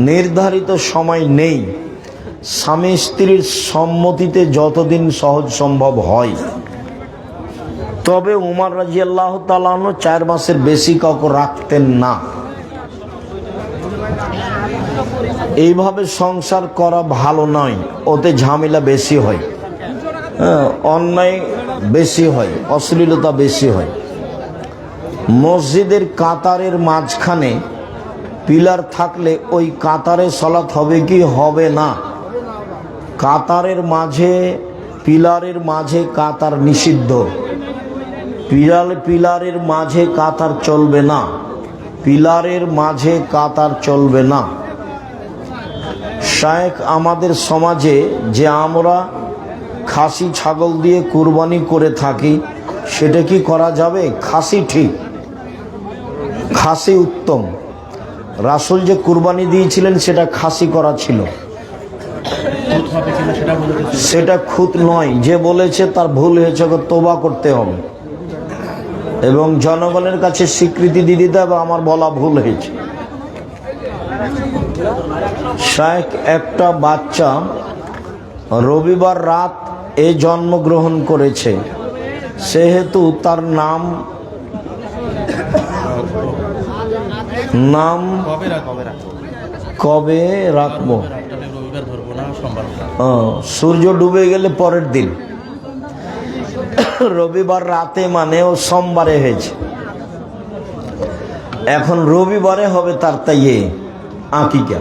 নির্ধারিত সময় নেই, স্বামী স্ত্রীর সম্মতিতে যতদিন সহজ সম্ভব হয়। তবে উমর রাদিয়াল্লাহু তাআলা আনহু 4 মাসের বেশি কাউকে রাখতেন না। এইভাবে সংসার করা ভালো নয়, ওতে ঝামেলা বেশি হয়, অন্যায় বেশি হয়, অশ্লীলতা বেশি হয়। মসজিদের কাতারের মাঝখানে পিলার থাকলে ওই কাতারে সলাত হবে কি হবে না? কাতারের মাঝে, পিলারের মাঝে কাতার নিষিদ্ধ। পিলারের মাঝে কাতার চলবে না, পিলারের মাঝে কাতার চলবে না। শায়েখ, আমাদের সমাজে যে আমরা খাসি ছাগল দিয়ে কুরবানি করে থাকি, সেটা কি করা যাবে? খাসি ঠিক, খাসি উত্তম। রাসূল যে কুরবানি দিয়েছিলেন সেটা খাসি করা ছিল, সেটা খুঁত নয়। যে বলেছে তার ভুল হয়েছে, তওবা করতে হবে এবং জনগণের কাছে স্বীকৃতি দিয়ে দিতে হবে আমার বলা ভুল হয়েছে। শায়েখ, একটা বাচ্চা রবিবার রাত জন্মগ্রহণ করেছে, সেহেতু তার নাম কবে রাখবো? সূর্য ডুবে গেলে পরের দিন, রবিবার রাতে মানে ও সোমবারে হয়েছে। এখন রবিবারে হবে তার তাইয়ে আকিকা।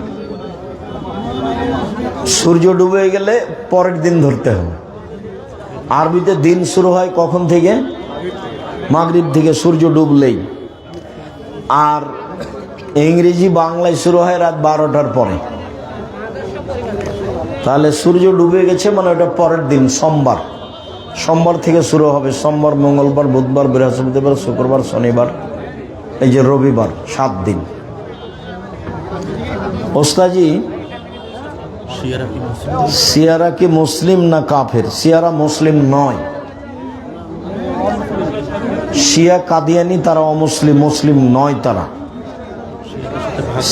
সূর্য ডুবে গেলে পরের দিন ধরতে হবে। আরবিতে দিন শুরু হয় কখন থেকে? মাগরিব থেকে, সূর্য ডুবলেই। আর ইংরেজি বাংলায় শুরু হয় রাত 12টার পরে। তাহলে সূর্য ডুবে গেছে মানে ওটা পরের দিন সোমবার। সোমবার থেকে শুরু হবে, সোমবার, মঙ্গলবার, বুধবার, বৃহস্পতিবার, শুক্রবার, শনিবার, এই যে রবিবার, 7 দিন। ওস্তাজি, শিয়ারা কি মুসলিম না কাফের? শিয়ারা মুসলিম নয়। শিয়া কাদিয়ানি তারা অমুসলিম, মুসলিম নয় তারা।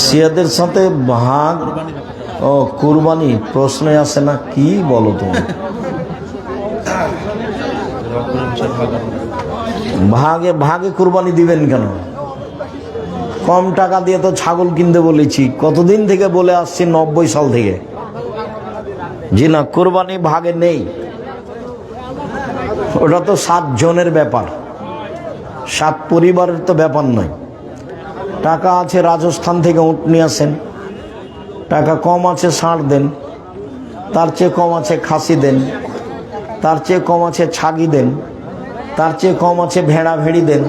শিয়াদের সাথে ভাগ ও কুরবানি প্রশ্নে আসে না, কি বলো তুমি? ভাগে ভাগে কুরবানি দিবেন কেন? কম টাকা দিয়ে তো ছাগল কিনতে বলেছি, কতদিন থেকে বলে আসছি, 90 সাল থেকে। জি না, কুরবানি ভাগে নেই। ওটা তো 7 জনের ব্যাপার, 7 পরিবারের তো ব্যাপার নয়। টাকা আছে, রাজস্থান থেকে উট নিয়ে আসেন। টাকা কম আছে, ষাঁড় দেন। তার চেয়ে কম আছে, খাসি দেন। তার চেয়ে কম আছে, ছাগি দেন। তার চেয়ে কম আছে, ভেড়া ভেড়ি দেন।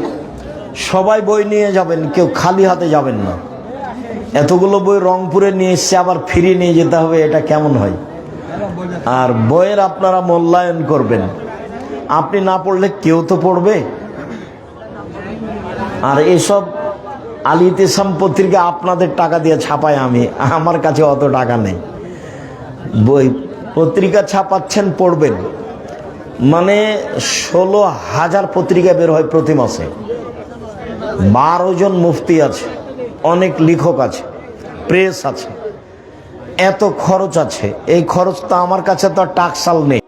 সবাই বই নিয়ে যাবেন, কেউ খালি হাতে যাবেন না। এতগুলো বই রংপুরে নিয়ে এসছে, আবার ফিরিয়ে নিয়ে যেতে হবে, এটা কেমন হয়? আর বইয়ের আপনারা মূল্যায়ন করবেন, আপনি না পড়লে কেউ তো পড়বে। আর এসব আল ইতিসাম পত্রিকা আপনাদের টাকা দিয়ে ছাপাই আমি, আমার কাছে অত টাকা নেই। বই পত্রিকা ছাপাচ্ছেন, পড়বেন। মানে 16,000 পত্রিকা বের হয় প্রতি মাসে। 12 জন মুফতি আছে, অনেক লেখক আছে, প্রেস আছে, এত খরচ আছে। এই খরচটা আমার কাছে তো টাকসাল নেই।